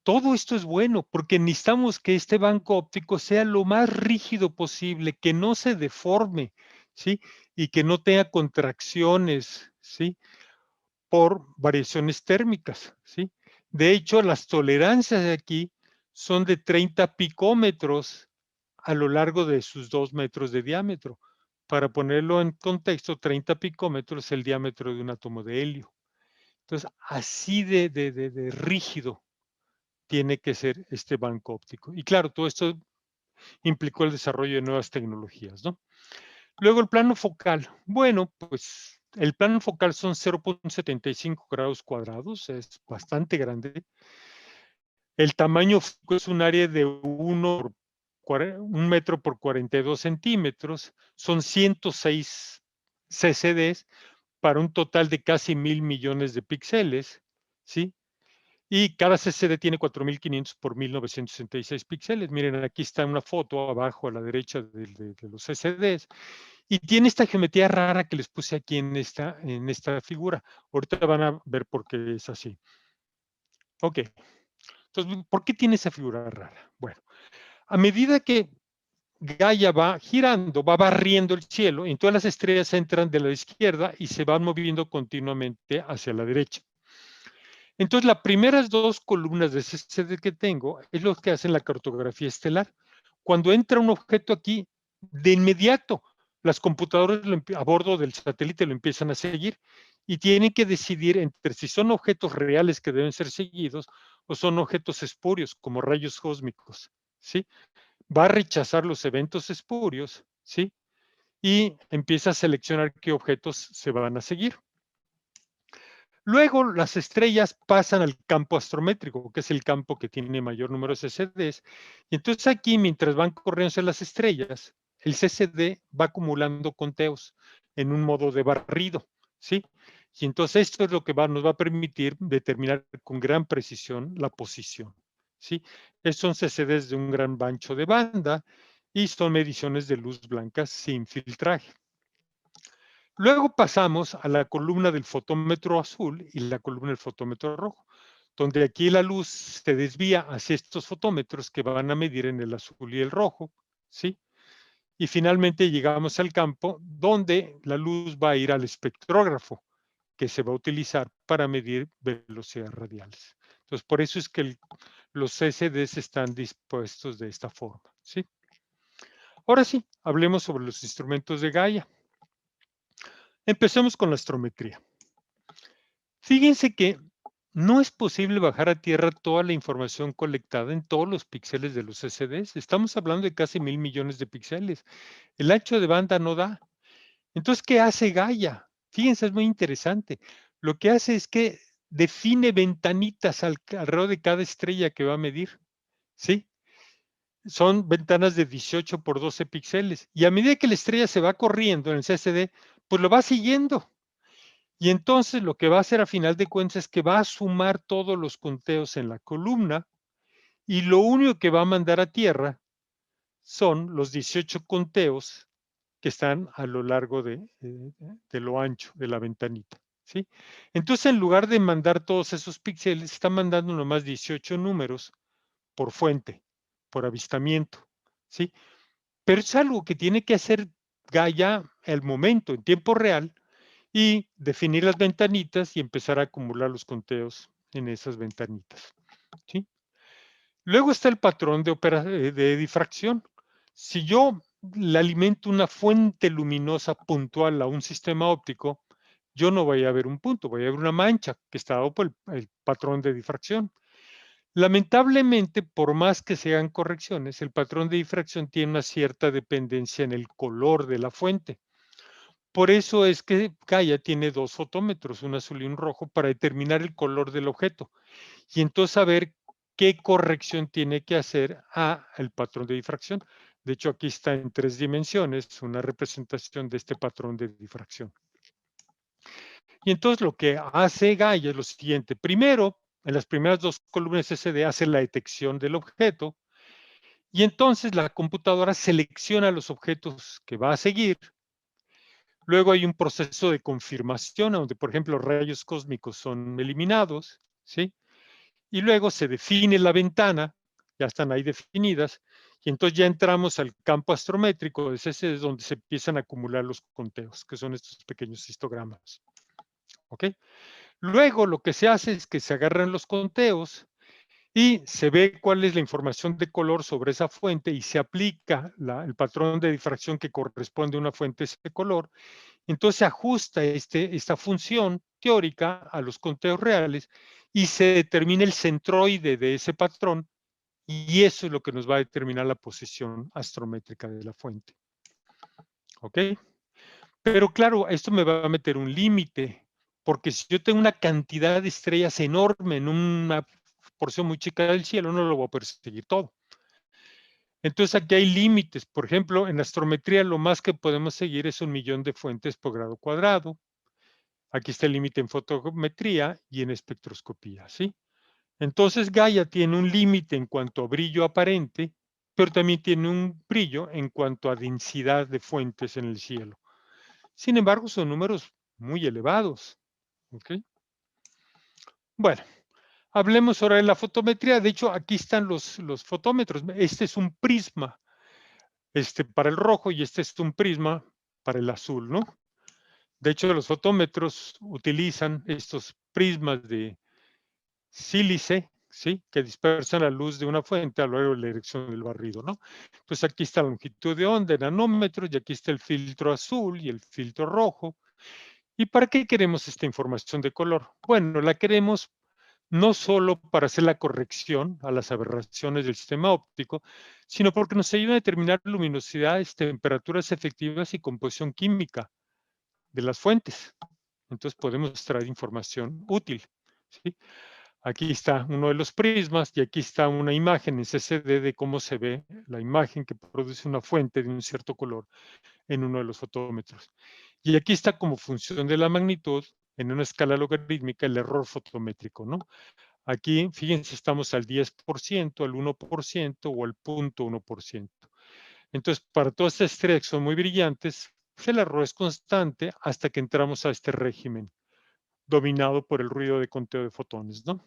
Todo esto es bueno porque necesitamos que este banco óptico sea lo más rígido posible, que no se deforme, ¿sí? Y que no tenga contracciones, ¿sí? Por variaciones térmicas, ¿sí? De hecho, las tolerancias de aquí son de 30 picómetros a lo largo de sus 2 metros de diámetro. Para ponerlo en contexto, 30 picómetros es el diámetro de un átomo de helio. Entonces, así de rígido tiene que ser este banco óptico. Y claro, todo esto implicó el desarrollo de nuevas tecnologías, ¿no? Luego el plano focal. Bueno, pues el plano focal son 0.75 grados cuadrados, es bastante grande. El tamaño es un área de 1 metro por 42 centímetros, son 106 CCDs para un total de casi 1,000 millones de píxeles, ¿sí? Y cada CCD tiene 4,500 por 1,966 píxeles. Miren, aquí está una foto abajo a la derecha de los CCDs. Y tiene esta geometría rara que les puse aquí en esta figura. Ahorita van a ver por qué es así. Ok. Entonces, ¿por qué tiene esa figura rara? Bueno, a medida que Gaia va girando, va barriendo el cielo, y todas las estrellas entran de la izquierda y se van moviendo continuamente hacia la derecha. Entonces, las primeras dos columnas de CCD que tengo es lo que hacen la cartografía estelar. Cuando entra un objeto aquí, de inmediato las computadoras a bordo del satélite lo empiezan a seguir y tienen que decidir entre si son objetos reales que deben ser seguidos o son objetos espurios, como rayos cósmicos, ¿sí? Va a rechazar los eventos espurios, ¿sí? Y empieza a seleccionar qué objetos se van a seguir. Luego las estrellas pasan al campo astrométrico, que es el campo que tiene mayor número de CCDs. Y entonces aquí, mientras van corriendo las estrellas, el CCD va acumulando conteos en un modo de barrido, ¿sí? Y entonces esto es lo que nos va a permitir determinar con gran precisión la posición, ¿sí? Estos son CCDs de un gran ancho de banda y son mediciones de luz blanca sin filtraje. Luego pasamos a la columna del fotómetro azul y la columna del fotómetro rojo, donde aquí la luz se desvía hacia estos fotómetros que van a medir en el azul y el rojo, ¿sí? Y finalmente llegamos al campo donde la luz va a ir al espectrógrafo, que se va a utilizar para medir velocidades radiales. Entonces, por eso es que los CCDs están dispuestos de esta forma, ¿sí? Ahora sí, hablemos sobre los instrumentos de Gaia. Empecemos con la astrometría. Fíjense que no es posible bajar a tierra toda la información colectada en todos los píxeles de los CCDs. Estamos hablando de casi 1,000 millones de píxeles. El ancho de banda no da. Entonces, ¿qué hace Gaia? Fíjense, es muy interesante. Lo que hace es que define ventanitas alrededor de cada estrella que va a medir, ¿sí? Son ventanas de 18 por 12 píxeles. Y a medida que la estrella se va corriendo en el CSD, pues lo va siguiendo. Y entonces lo que va a hacer a final de cuentas es que va a sumar todos los conteos en la columna y lo único que va a mandar a tierra son los 18 conteos que están a lo largo de lo ancho de la ventanita, ¿sí? Entonces, en lugar de mandar todos esos píxeles, está mandando nomás 18 números por fuente, por avistamiento, ¿sí? Pero es algo que tiene que hacer Gaia al momento, en tiempo real, y definir las ventanitas y empezar a acumular los conteos en esas ventanitas, ¿sí? Luego está el patrón de difracción. Si yo le alimento una fuente luminosa puntual a un sistema óptico, yo no voy a ver un punto, voy a ver una mancha que está dado por el patrón de difracción. Lamentablemente, por más que se hagan correcciones, el patrón de difracción tiene una cierta dependencia en el color de la fuente. Por eso es que Gaia tiene dos fotómetros, un azul y un rojo, para determinar el color del objeto y entonces saber qué corrección tiene que hacer al patrón de difracción. De hecho, aquí está en 3 dimensiones una representación de este patrón de difracción. Y entonces lo que hace Gaia es lo siguiente. Primero, en las primeras 2 columnas SD hace la detección del objeto y entonces la computadora selecciona los objetos que va a seguir. Luego hay un proceso de confirmación donde, por ejemplo, rayos cósmicos son eliminados, ¿sí? Y luego se define la ventana, ya están ahí definidas, y entonces ya entramos al campo astrométrico, ese es donde se empiezan a acumular los conteos, que son estos pequeños histogramas. ¿Ok? Luego lo que se hace es que se agarran los conteos y se ve cuál es la información de color sobre esa fuente y se aplica el patrón de difracción que corresponde a una fuente de ese color. Entonces se ajusta esta función teórica a los conteos reales y se determina el centroide de ese patrón y eso es lo que nos va a determinar la posición astrométrica de la fuente. ¿Ok? Pero claro, esto me va a meter un límite, porque si yo tengo una cantidad de estrellas enorme en una porción muy chica del cielo, no lo voy a perseguir todo. Entonces aquí hay límites. Por ejemplo, en astrometría lo más que podemos seguir es 1.000.000 de fuentes por grado cuadrado. Aquí está el límite en fotometría y en espectroscopía, ¿sí? Entonces Gaia tiene un límite en cuanto a brillo aparente, pero también tiene un brillo en cuanto a densidad de fuentes en el cielo. Sin embargo, son números muy elevados, ¿ok? Bueno, hablemos ahora de la fotometría. De hecho, aquí están los fotómetros. Este es un prisma para el rojo y este es un prisma para el azul, ¿no? De hecho, los fotómetros utilizan estos prismas de sílice, ¿sí? Que dispersan la luz de una fuente a lo largo de la dirección del barrido, ¿no? Entonces aquí está la longitud de onda en nanómetros y aquí está el filtro azul y el filtro rojo. ¿Y para qué queremos esta información de color? Bueno, la queremos no solo para hacer la corrección a las aberraciones del sistema óptico, sino porque nos ayuda a determinar luminosidades, temperaturas efectivas y composición química de las fuentes. Entonces podemos extraer información útil, ¿sí? Aquí está uno de los prismas y aquí está una imagen en CCD de cómo se ve la imagen que produce una fuente de un cierto color en uno de los fotómetros. Y aquí está como función de la magnitud, en una escala logarítmica, el error fotométrico, ¿no? Aquí, fíjense, estamos al 10%, al 1% o al 0.1%. Entonces, para todas estas estrellas que son muy brillantes, pues el error es constante hasta que entramos a este régimen dominado por el ruido de conteo de fotones, ¿no?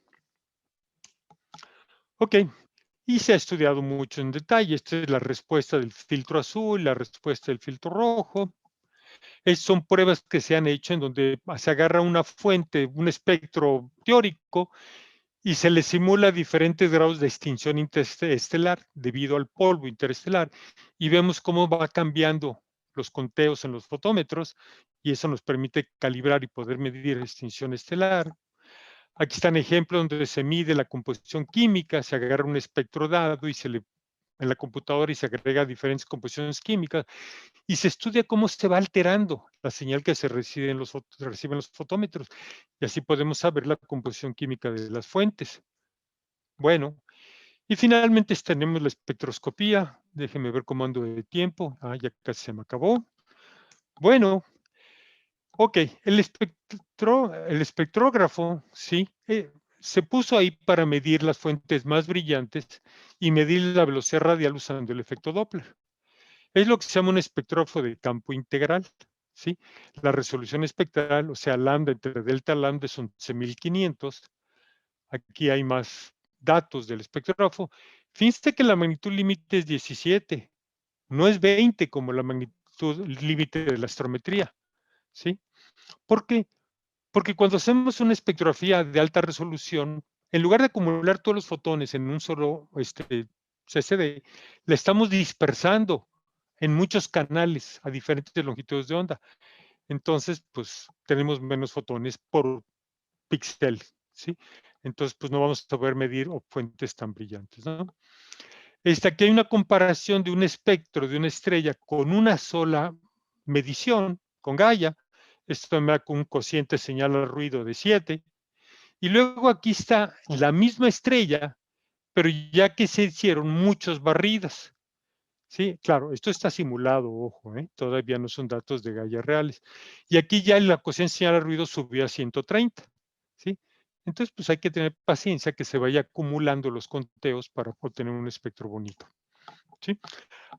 Ok, y se ha estudiado mucho en detalle. Esta es la respuesta del filtro azul, la respuesta del filtro rojo. Son pruebas que se han hecho en donde se agarra una fuente, un espectro teórico, y se le simula diferentes grados de extinción interestelar debido al polvo interestelar, y vemos cómo va cambiando los conteos en los fotómetros, y eso nos permite calibrar y poder medir extinción estelar. Aquí están ejemplos donde se mide la composición química, se agarra un espectro dado y se le en la computadora y se agrega diferentes composiciones químicas y se estudia cómo se va alterando la señal que se reciben los fotómetros. Y así podemos saber la composición química de las fuentes. Bueno, y finalmente tenemos la espectroscopía. Déjenme ver cómo ando de tiempo. Ya casi se me acabó. Bueno, ok, el espectrógrafo, sí, se puso ahí para medir las fuentes más brillantes y medir la velocidad radial usando el efecto Doppler. Es lo que se llama un espectrógrafo de campo integral, ¿sí? La resolución espectral, o sea, lambda entre delta lambda es 11.500. Aquí hay más datos del espectrógrafo. Fíjense que la magnitud límite es 17, no es 20 como la magnitud límite de la astrometría, ¿sí? ¿Por qué? Porque cuando hacemos una espectrografía de alta resolución, en lugar de acumular todos los fotones en un solo CCD, le estamos dispersando en muchos canales a diferentes longitudes de onda. Entonces, pues tenemos menos fotones por píxel, ¿sí? Entonces, pues no vamos a poder medir fuentes tan brillantes, ¿no? Aquí hay una comparación de un espectro de una estrella con una sola medición, con Gaia. Esto me da un cociente señal al ruido de 7. Y luego aquí está la misma estrella, pero ya que se hicieron muchas barridas. Sí, claro, esto está simulado, ojo, todavía no son datos de Gaia reales. Y aquí ya la cociente señal al ruido subió a 130. ¿Sí? Entonces, pues hay que tener paciencia que se vaya acumulando los conteos para obtener un espectro bonito. ¿Sí?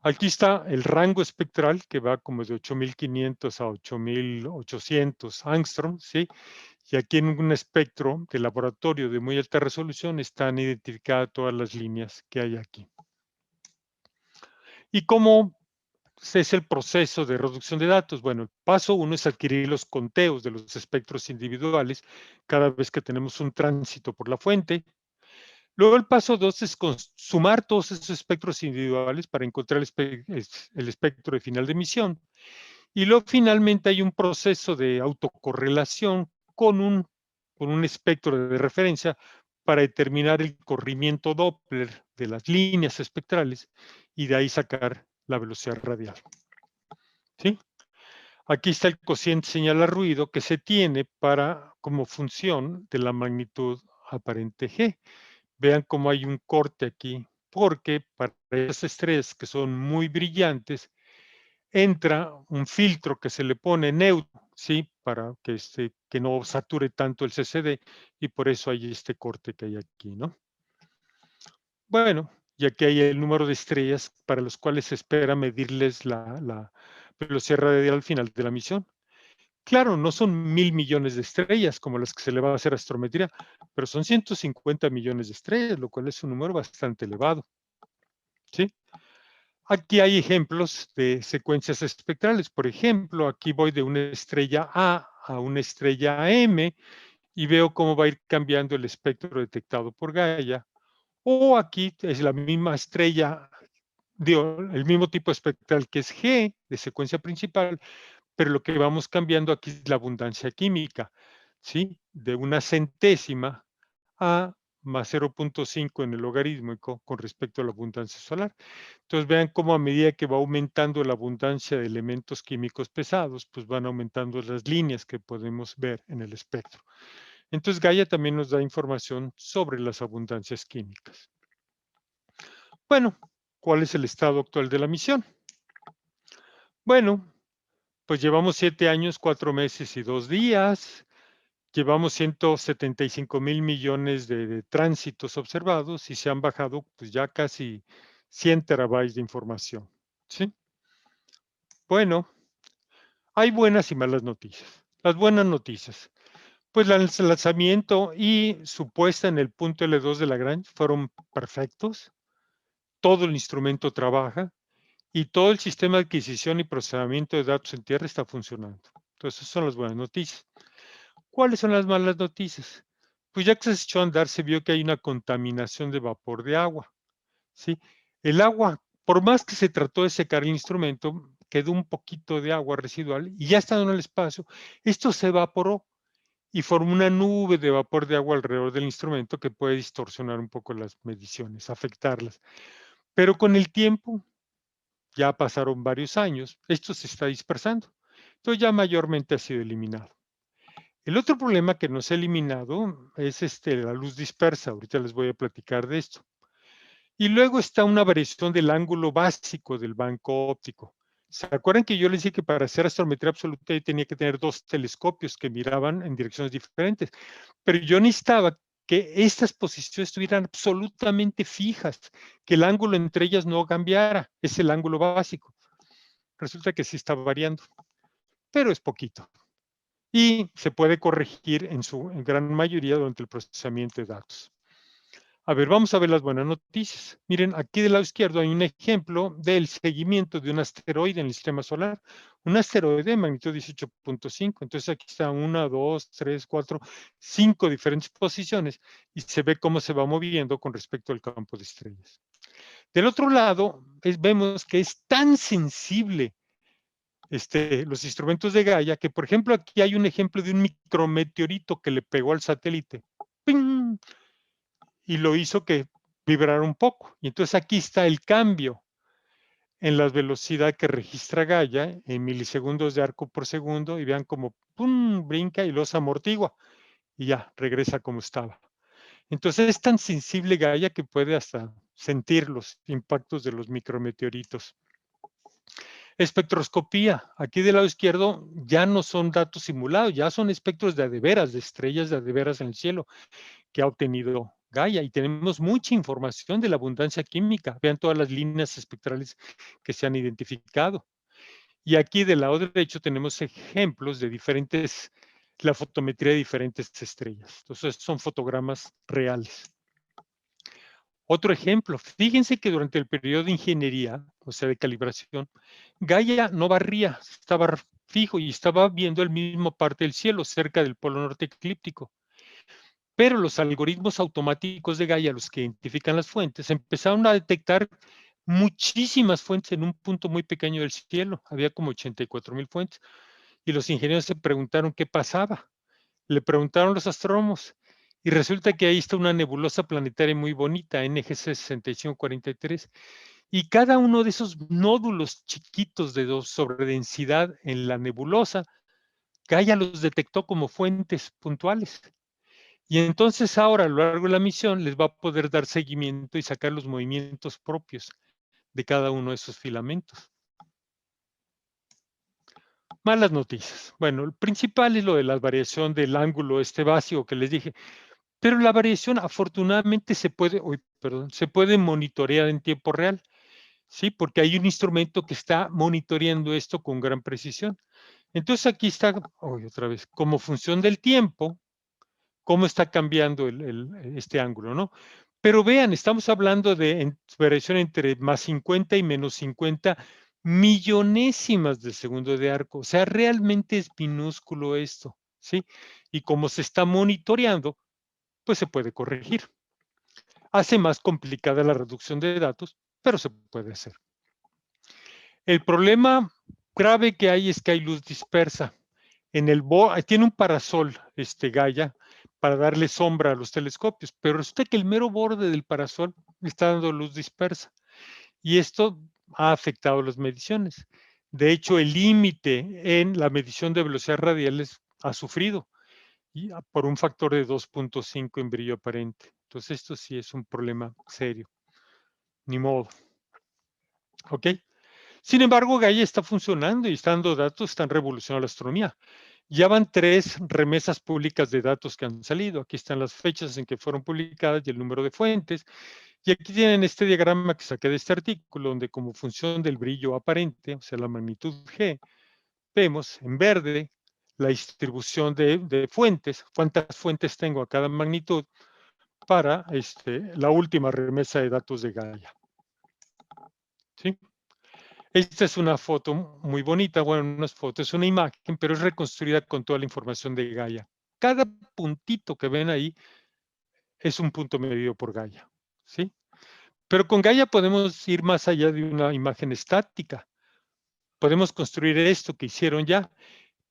Aquí está el rango espectral que va como de 8.500 a 8.800 angstrom, ¿sí? Y aquí en un espectro de laboratorio de muy alta resolución están identificadas todas las líneas que hay aquí. ¿Y cómo es el proceso de reducción de datos? Bueno, el paso 1 es adquirir los conteos de los espectros individuales cada vez que tenemos un tránsito por la fuente. Luego el paso 2 es sumar todos esos espectros individuales para encontrar el espectro de final de emisión. Y luego finalmente hay un proceso de autocorrelación con un espectro de referencia para determinar el corrimiento Doppler de las líneas espectrales y de ahí sacar la velocidad radial. ¿Sí? Aquí está el cociente señal a ruido que se tiene como función de la magnitud aparente G. Vean cómo hay un corte aquí, porque para esas estrellas que son muy brillantes, entra un filtro que se le pone neutro, ¿sí? Para que no sature tanto el CCD, y por eso hay este corte que hay aquí, ¿no? Bueno, y aquí hay el número de estrellas para los cuales se espera medirles la velocidad radial al final de la misión. Claro, no son 1.000 millones de estrellas como las que se le va a hacer astrometría, pero son 150 millones de estrellas, lo cual es un número bastante elevado. ¿Sí? Aquí hay ejemplos de secuencias espectrales. Por ejemplo, aquí voy de una estrella A a una estrella M y veo cómo va a ir cambiando el espectro detectado por Gaia. O aquí es la misma estrella, el mismo tipo espectral que es G de secuencia principal, pero lo que vamos cambiando aquí es la abundancia química, ¿sí? De una centésima a más 0.5 en el logarítmico con respecto a la abundancia solar. Entonces vean cómo a medida que va aumentando la abundancia de elementos químicos pesados, pues van aumentando las líneas que podemos ver en el espectro. Entonces Gaia también nos da información sobre las abundancias químicas. Bueno, ¿cuál es el estado actual de la misión? Bueno, pues llevamos 7 años, 4 meses y 2 días. Llevamos 175.000 millones de tránsitos observados y se han bajado pues ya casi 100 terabytes de información. ¿Sí? Bueno, hay buenas y malas noticias. Las buenas noticias. Pues el lanzamiento y su puesta en el punto L2 de Lagrange fueron perfectos. Todo el instrumento trabaja y todo el sistema de adquisición y procesamiento de datos en tierra está funcionando. Entonces, esas son las buenas noticias. ¿Cuáles son las malas noticias? Pues ya que se echó a andar, se vio que hay una contaminación de vapor de agua. ¿Sí? El agua, por más que se trató de secar el instrumento, quedó un poquito de agua residual y ya estando en el espacio, esto se evaporó y formó una nube de vapor de agua alrededor del instrumento que puede distorsionar un poco las mediciones, afectarlas. Pero con el tiempo, ya pasaron varios años, esto se está dispersando. Entonces ya mayormente ha sido eliminado. El otro problema que no se ha eliminado es la luz dispersa. Ahorita les voy a platicar de esto. Y luego está una variación del ángulo básico del banco óptico. ¿Se acuerdan que yo les dije que para hacer astrometría absoluta yo tenía que tener 2 telescopios que miraban en direcciones diferentes? Pero yo necesitaba que estas posiciones estuvieran absolutamente fijas, que el ángulo entre ellas no cambiara. Es el ángulo básico. Resulta que sí está variando, pero es poquito. Y se puede corregir en gran mayoría durante el procesamiento de datos. A ver, vamos a ver las buenas noticias. Miren, aquí del lado izquierdo hay un ejemplo del seguimiento de un asteroide en el sistema solar. Un asteroide de magnitud 18.5. Entonces aquí está 1, 2, 3, 4, 5 diferentes posiciones y se ve cómo se va moviendo con respecto al campo de estrellas. Del otro lado, vemos que es tan sensible los instrumentos de Gaia que, por ejemplo, aquí hay un ejemplo de un micrometeorito que le pegó al satélite. ¡Ping! Y lo hizo que vibrara un poco. Y entonces aquí está el cambio en la velocidad que registra Gaia en milisegundos de arco por segundo y vean cómo ¡pum! Brinca y los amortigua y ya regresa como estaba. Entonces es tan sensible Gaia que puede hasta sentir los impactos de los micrometeoritos. Espectroscopía. Aquí del lado izquierdo ya no son datos simulados, ya son espectros de adeveras, de estrellas de adeveras en el cielo que ha obtenido Gaia y tenemos mucha información de la abundancia química. Vean todas las líneas espectrales que se han identificado. Y aquí del lado derecho tenemos ejemplos de la fotometría de diferentes estrellas. Entonces son fotogramas reales. Otro ejemplo, fíjense que durante el periodo de ingeniería, o sea, de calibración, Gaia no barría, estaba fijo y estaba viendo el mismo parte del cielo, cerca del polo norte eclíptico. Pero los algoritmos automáticos de Gaia, los que identifican las fuentes, empezaron a detectar muchísimas fuentes en un punto muy pequeño del cielo. Había como 84,000 fuentes. Y los ingenieros se preguntaron qué pasaba. Le preguntaron a los astrónomos. Y resulta que ahí está una nebulosa planetaria muy bonita, NGC 6543. Y cada uno de esos nódulos chiquitos de sobredensidad en la nebulosa, Gaia los detectó como fuentes puntuales. Y entonces ahora a lo largo de la misión les va a poder dar seguimiento y sacar los movimientos propios de cada uno de esos filamentos. Malas noticias. Bueno, el principal es lo de la variación del ángulo básico que les dije. Pero la variación afortunadamente se puede monitorear en tiempo real. ¿Sí? Porque hay un instrumento que está monitoreando esto con gran precisión. Entonces aquí está, otra vez, como función del tiempo, cómo está cambiando este ángulo, ¿no? Pero vean, estamos hablando de variación entre más 50 y menos 50 millonésimas de segundo de arco. O sea, realmente es minúsculo esto, ¿sí? Y como se está monitoreando, pues se puede corregir. Hace más complicada la reducción de datos, pero se puede hacer. El problema grave que hay es que hay luz dispersa. Tiene un parasol, Gaia, para darle sombra a los telescopios, pero resulta que el mero borde del parasol está dando luz dispersa. Y esto ha afectado las mediciones. De hecho, el límite en la medición de velocidades radiales ha sufrido por un factor de 2.5 en brillo aparente. Entonces, esto sí es un problema serio. Ni modo. ¿Ok? Sin embargo, Gaia está funcionando y está dando datos, están revolucionando la astronomía. Ya van 3 remesas públicas de datos que han salido. Aquí están las fechas en que fueron publicadas y el número de fuentes. Y aquí tienen este diagrama que saqué de este artículo, donde como función del brillo aparente, o sea, la magnitud G, vemos en verde la distribución de fuentes, cuántas fuentes tengo a cada magnitud para la última remesa de datos de Gaia. ¿Sí? Esta es una foto muy bonita, bueno, no es foto, es una imagen, pero es reconstruida con toda la información de Gaia. Cada puntito que ven ahí es un punto medido por Gaia, ¿sí? Pero con Gaia podemos ir más allá de una imagen estática. Podemos construir esto que hicieron ya,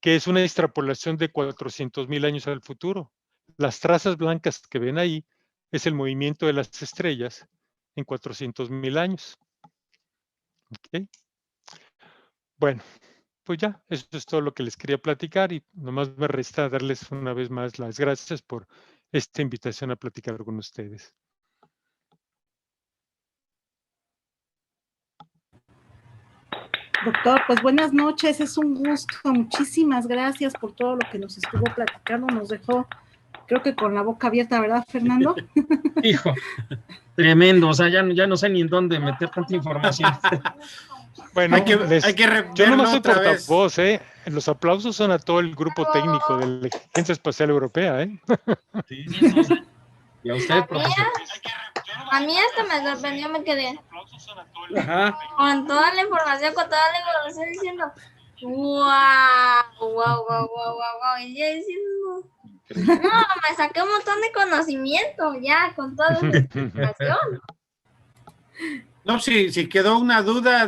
que es una extrapolación de 400,000 años al futuro. Las trazas blancas que ven ahí es el movimiento de las estrellas en 400,000 años. ¿Ok? Bueno, pues ya, eso es todo lo que les quería platicar y nomás me resta darles una vez más las gracias por esta invitación a platicar con ustedes. Doctor, pues buenas noches, es un gusto. Muchísimas gracias por todo lo que nos estuvo platicando. Nos dejó, creo que con la boca abierta, ¿verdad, Fernando? Hijo, tremendo. O sea, ya no sé ni en dónde meter tanta información. Bueno, hay que yo nomás verlo soy otra vez. portavoz, ¿eh? Los aplausos son a todo el grupo técnico de la Agencia Espacial Europea, ¿eh? Sí, no sé. Y a usted, profesor. A mí hasta me sorprendió, me quedé Ajá. con toda la información, diciendo, wow, wow, wow, wow, wow, wow, y yo diciendo, no, me saqué un montón de conocimiento ya con toda esa información. No, si quedó una duda,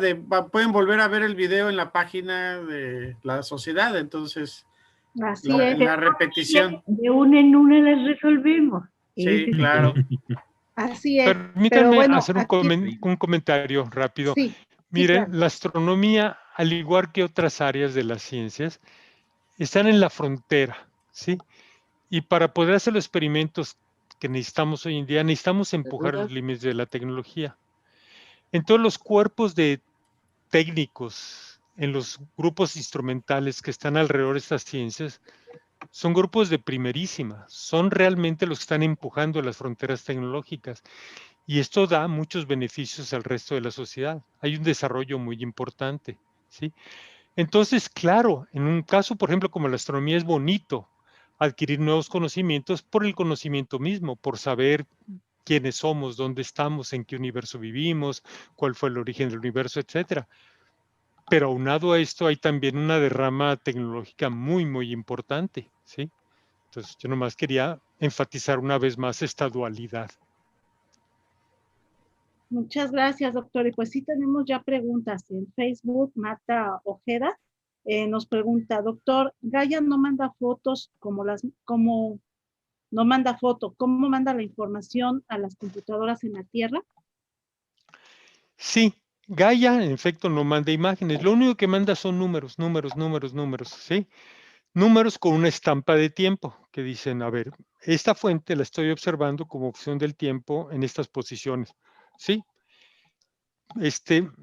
pueden volver a ver el video en la página de la sociedad, entonces, Así es. en la repetición. De una en una las resolvemos. Sí, claro. Así es. Permítanme Pero bueno, hacer un comentario rápido. Sí, Miren, claro. la astronomía, al igual que otras áreas de las ciencias, están en la frontera, ¿sí? Y para poder hacer los experimentos que necesitamos hoy en día, necesitamos empujar los límites de la tecnología. En todos los cuerpos de técnicos, en los grupos instrumentales que están alrededor de estas ciencias, son grupos de primerísima, son realmente los que están empujando las fronteras tecnológicas. Y esto da muchos beneficios al resto de la sociedad. Hay un desarrollo muy importante, ¿sí? Entonces, claro, en un caso, por ejemplo, como la astronomía, es bonito adquirir nuevos conocimientos por el conocimiento mismo, por saber quiénes somos, dónde estamos, en qué universo vivimos, cuál fue el origen del universo, etcétera. Pero aunado a esto hay también una derrama tecnológica muy, muy importante, ¿sí? Entonces, yo nomás quería enfatizar una vez más esta dualidad. Muchas gracias, doctor. Y pues sí tenemos ya preguntas en Facebook. Marta Ojeda nos pregunta, doctor, Gaia no manda fotos como no manda foto, ¿cómo manda la información a las computadoras en la Tierra? Sí, Gaia en efecto no manda imágenes, lo único que manda son números, ¿sí? Números con una estampa de tiempo que dicen, a ver, esta fuente la estoy observando como opción del tiempo en estas posiciones, ¿sí?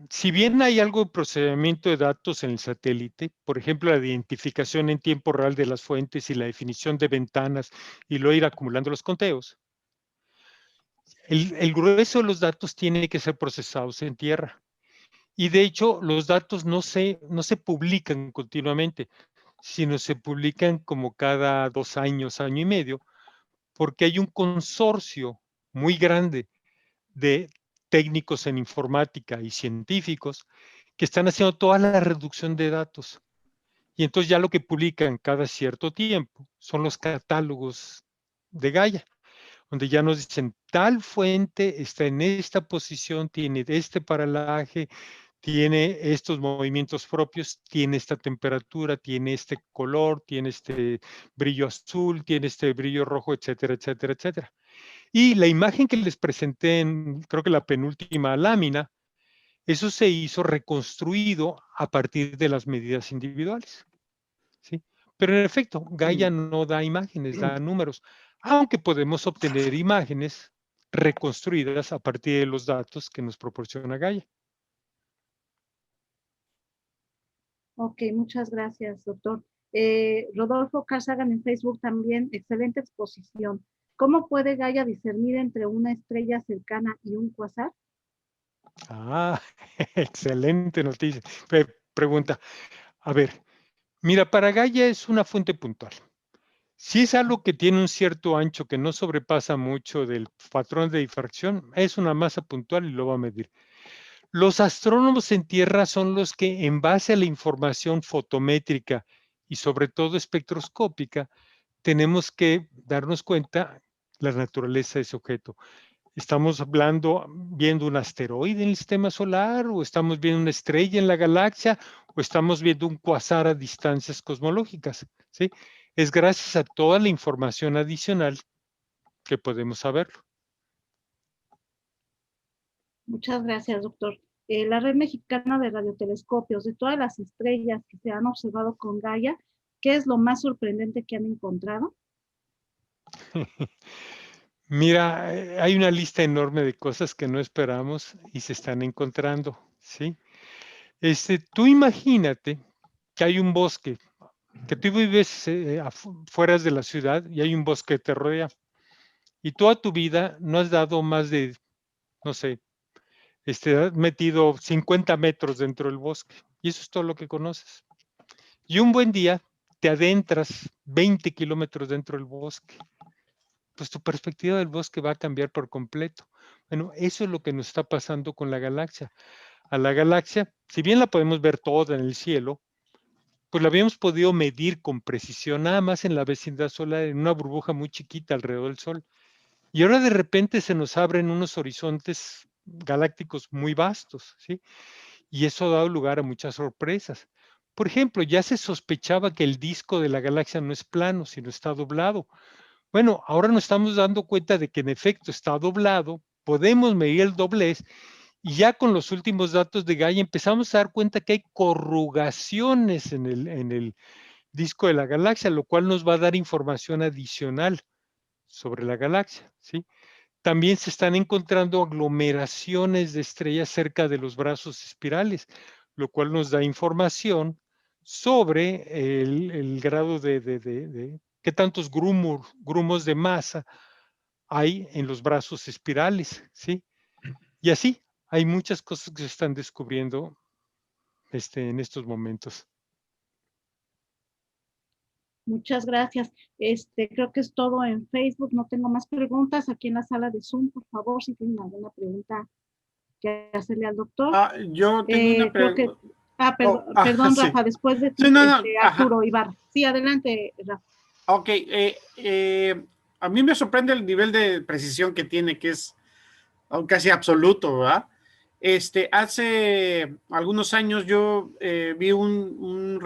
Si bien hay algo de procesamiento de datos en el satélite, por ejemplo, la identificación en tiempo real de las fuentes y la definición de ventanas y luego ir acumulando los conteos, el grueso de los datos tiene que ser procesados en tierra. Y de hecho, los datos no se publican continuamente, sino se publican como cada 2 años, año y medio, porque hay un consorcio muy grande de técnicos en informática y científicos que están haciendo toda la reducción de datos. Y entonces ya lo que publican cada cierto tiempo son los catálogos de Gaia, donde ya nos dicen tal fuente está en esta posición, tiene este paralaje, tiene estos movimientos propios, tiene esta temperatura, tiene este color, tiene este brillo azul, tiene este brillo rojo, etcétera, etcétera, etcétera. Y la imagen que les presenté en, creo que la penúltima lámina, eso se hizo reconstruido a partir de las medidas individuales, ¿sí? Pero en efecto, Gaia no da imágenes, da números, aunque podemos obtener imágenes reconstruidas a partir de los datos que nos proporciona Gaia. Ok, muchas gracias, doctor. Rodolfo Casagan en Facebook también, excelente exposición. ¿Cómo puede Gaia discernir entre una estrella cercana y un cuasar? Ah, excelente noticia. Pregunta. A ver, mira, para Gaia es una fuente puntual. Si es algo que tiene un cierto ancho que no sobrepasa mucho del patrón de difracción, es una masa puntual y lo va a medir. Los astrónomos en tierra son los que, en base a la información fotométrica y sobre todo espectroscópica, tenemos que darnos cuenta la naturaleza de ese objeto. ¿Estamos viendo un asteroide en el sistema solar o estamos viendo una estrella en la galaxia o estamos viendo un cuasar a distancias cosmológicas? ¿Sí? Es gracias a toda la información adicional que podemos saberlo. Muchas gracias, doctor. La Red Mexicana de Radiotelescopios, de todas las estrellas que se han observado con Gaia, ¿qué es lo más sorprendente que han encontrado? Mira, hay una lista enorme de cosas que no esperamos y se están encontrando, ¿sí? Tú imagínate que hay un bosque, que tú vives afuera de la ciudad y hay un bosque que te rodea. Y toda tu vida no has dado más de, no sé, has metido 50 metros dentro del bosque. Y eso es todo lo que conoces. Y un buen día te adentras 20 kilómetros dentro del bosque. Pues tu perspectiva del bosque va a cambiar por completo. Bueno, eso es lo que nos está pasando con la galaxia. A la galaxia, si bien la podemos ver toda en el cielo, pues la habíamos podido medir con precisión nada más en la vecindad solar, en una burbuja muy chiquita alrededor del Sol. Y ahora de repente se nos abren unos horizontes galácticos muy vastos, ¿sí? Y eso ha dado lugar a muchas sorpresas. Por ejemplo, ya se sospechaba que el disco de la galaxia no es plano, sino está doblado. Bueno, ahora nos estamos dando cuenta de que en efecto está doblado, podemos medir el doblez y ya con los últimos datos de Gaia empezamos a dar cuenta que hay corrugaciones en el disco de la galaxia, lo cual nos va a dar información adicional sobre la galaxia, ¿sí? También se están encontrando aglomeraciones de estrellas cerca de los brazos espirales, lo cual nos da información sobre el grado de qué tantos grumos de masa hay en los brazos espirales, ¿sí? Y así hay muchas cosas que se están descubriendo en estos momentos. Muchas gracias. Creo que es todo en Facebook. No tengo más preguntas. Aquí en la sala de Zoom, por favor, si tienen alguna pregunta que hacerle al doctor. Yo tengo una pregunta. Perdón, sí. Rafa, después de ti, Sí, no, Arturo Ibarra. Sí, adelante, Rafa. Ok, a mí me sorprende el nivel de precisión que tiene, que es casi absoluto, ¿verdad? Hace algunos años yo vi un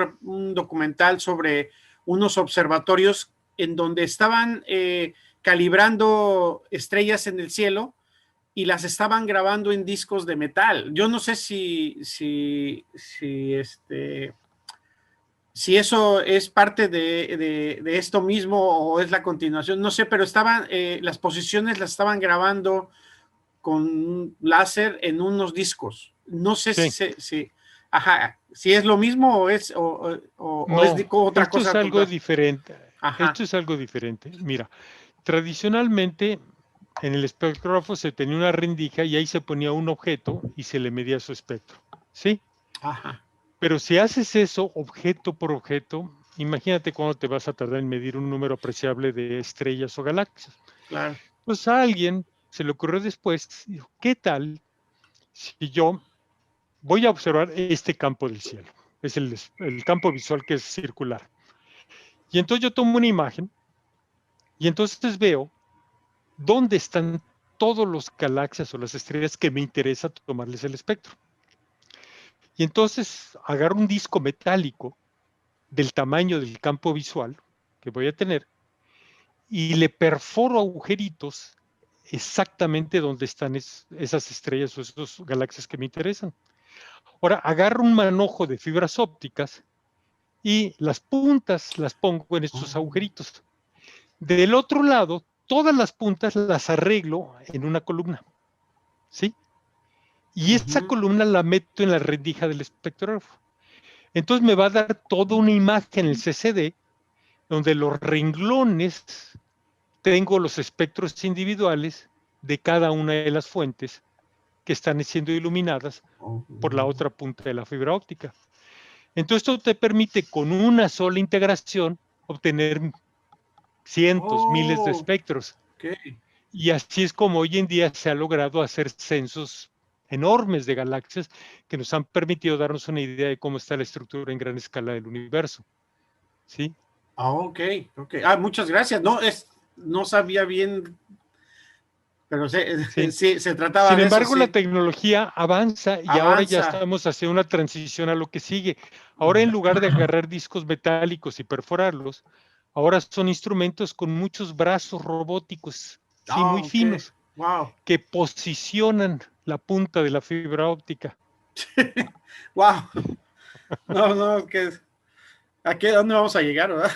documental sobre unos observatorios en donde estaban calibrando estrellas en el cielo y las estaban grabando en discos de metal. Yo no sé si eso es parte de esto mismo o es la continuación, no sé, pero las posiciones las estaban grabando con un láser en unos discos. No sé si es lo mismo o es otra cosa. Esto es algo diferente. Esto es algo diferente. Mira, tradicionalmente en el espectrógrafo se tenía una rendija y ahí se ponía un objeto y se le medía su espectro, ¿sí? Ajá. Pero si haces eso objeto por objeto, imagínate cuándo te vas a tardar en medir un número apreciable de estrellas o galaxias. Claro. Pues a alguien se le ocurrió después, dijo, ¿qué tal si yo voy a observar este campo del cielo? Es el campo visual que es circular. Y entonces yo tomo una imagen y entonces veo dónde están todos los galaxias o las estrellas que me interesa tomarles el espectro. Y entonces agarro un disco metálico del tamaño del campo visual que voy a tener y le perforo agujeritos exactamente donde están esas estrellas o esas galaxias que me interesan. Ahora agarro un manojo de fibras ópticas y las puntas las pongo en estos agujeritos. Del otro lado, todas las puntas las arreglo en una columna, ¿sí? Y esa columna la meto en la rendija del espectrógrafo. Entonces me va a dar toda una imagen, el CCD, donde los renglones tengo los espectros individuales de cada una de las fuentes que están siendo iluminadas por la otra punta de la fibra óptica. Entonces esto te permite con una sola integración obtener cientos, miles de espectros. Okay. Y así es como hoy en día se ha logrado hacer censos enormes de galaxias que nos han permitido darnos una idea de cómo está la estructura en gran escala del universo. ¿Sí? Ok. Muchas gracias. No sabía bien, pero sí, se trataba de eso. Sin embargo, la tecnología avanza y ahora ya estamos haciendo una transición a lo que sigue. Ahora, en lugar de agarrar discos metálicos y perforarlos, ahora son instrumentos con muchos brazos robóticos, muy finos, que posicionan la punta de la fibra óptica. Wow. No, ¿a dónde vamos a llegar, verdad?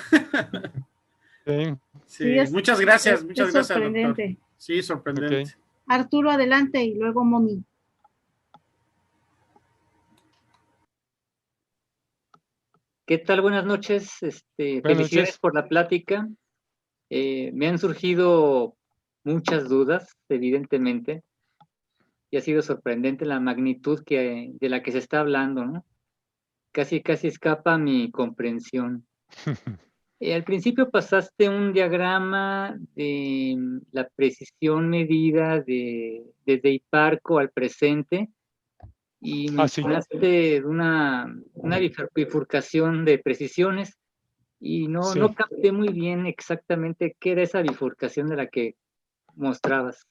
Sí. Sí, muchas gracias, es doctor. sorprendente. Sí, sorprendente. Ok. Arturo, adelante, y luego Moni. ¿Qué tal? Buenas noches. Buenas Felicidades noches. por la plática. Me han surgido muchas dudas, evidentemente, y ha sido sorprendente la magnitud de la que se está hablando, ¿no? Casi escapa a mi comprensión. Al principio pasaste un diagrama de la precisión medida desde Hiparco al presente, y Sí. mencionaste una bifurcación de precisiones, y no Sí. capté muy bien exactamente qué era esa bifurcación de la que mostrabas.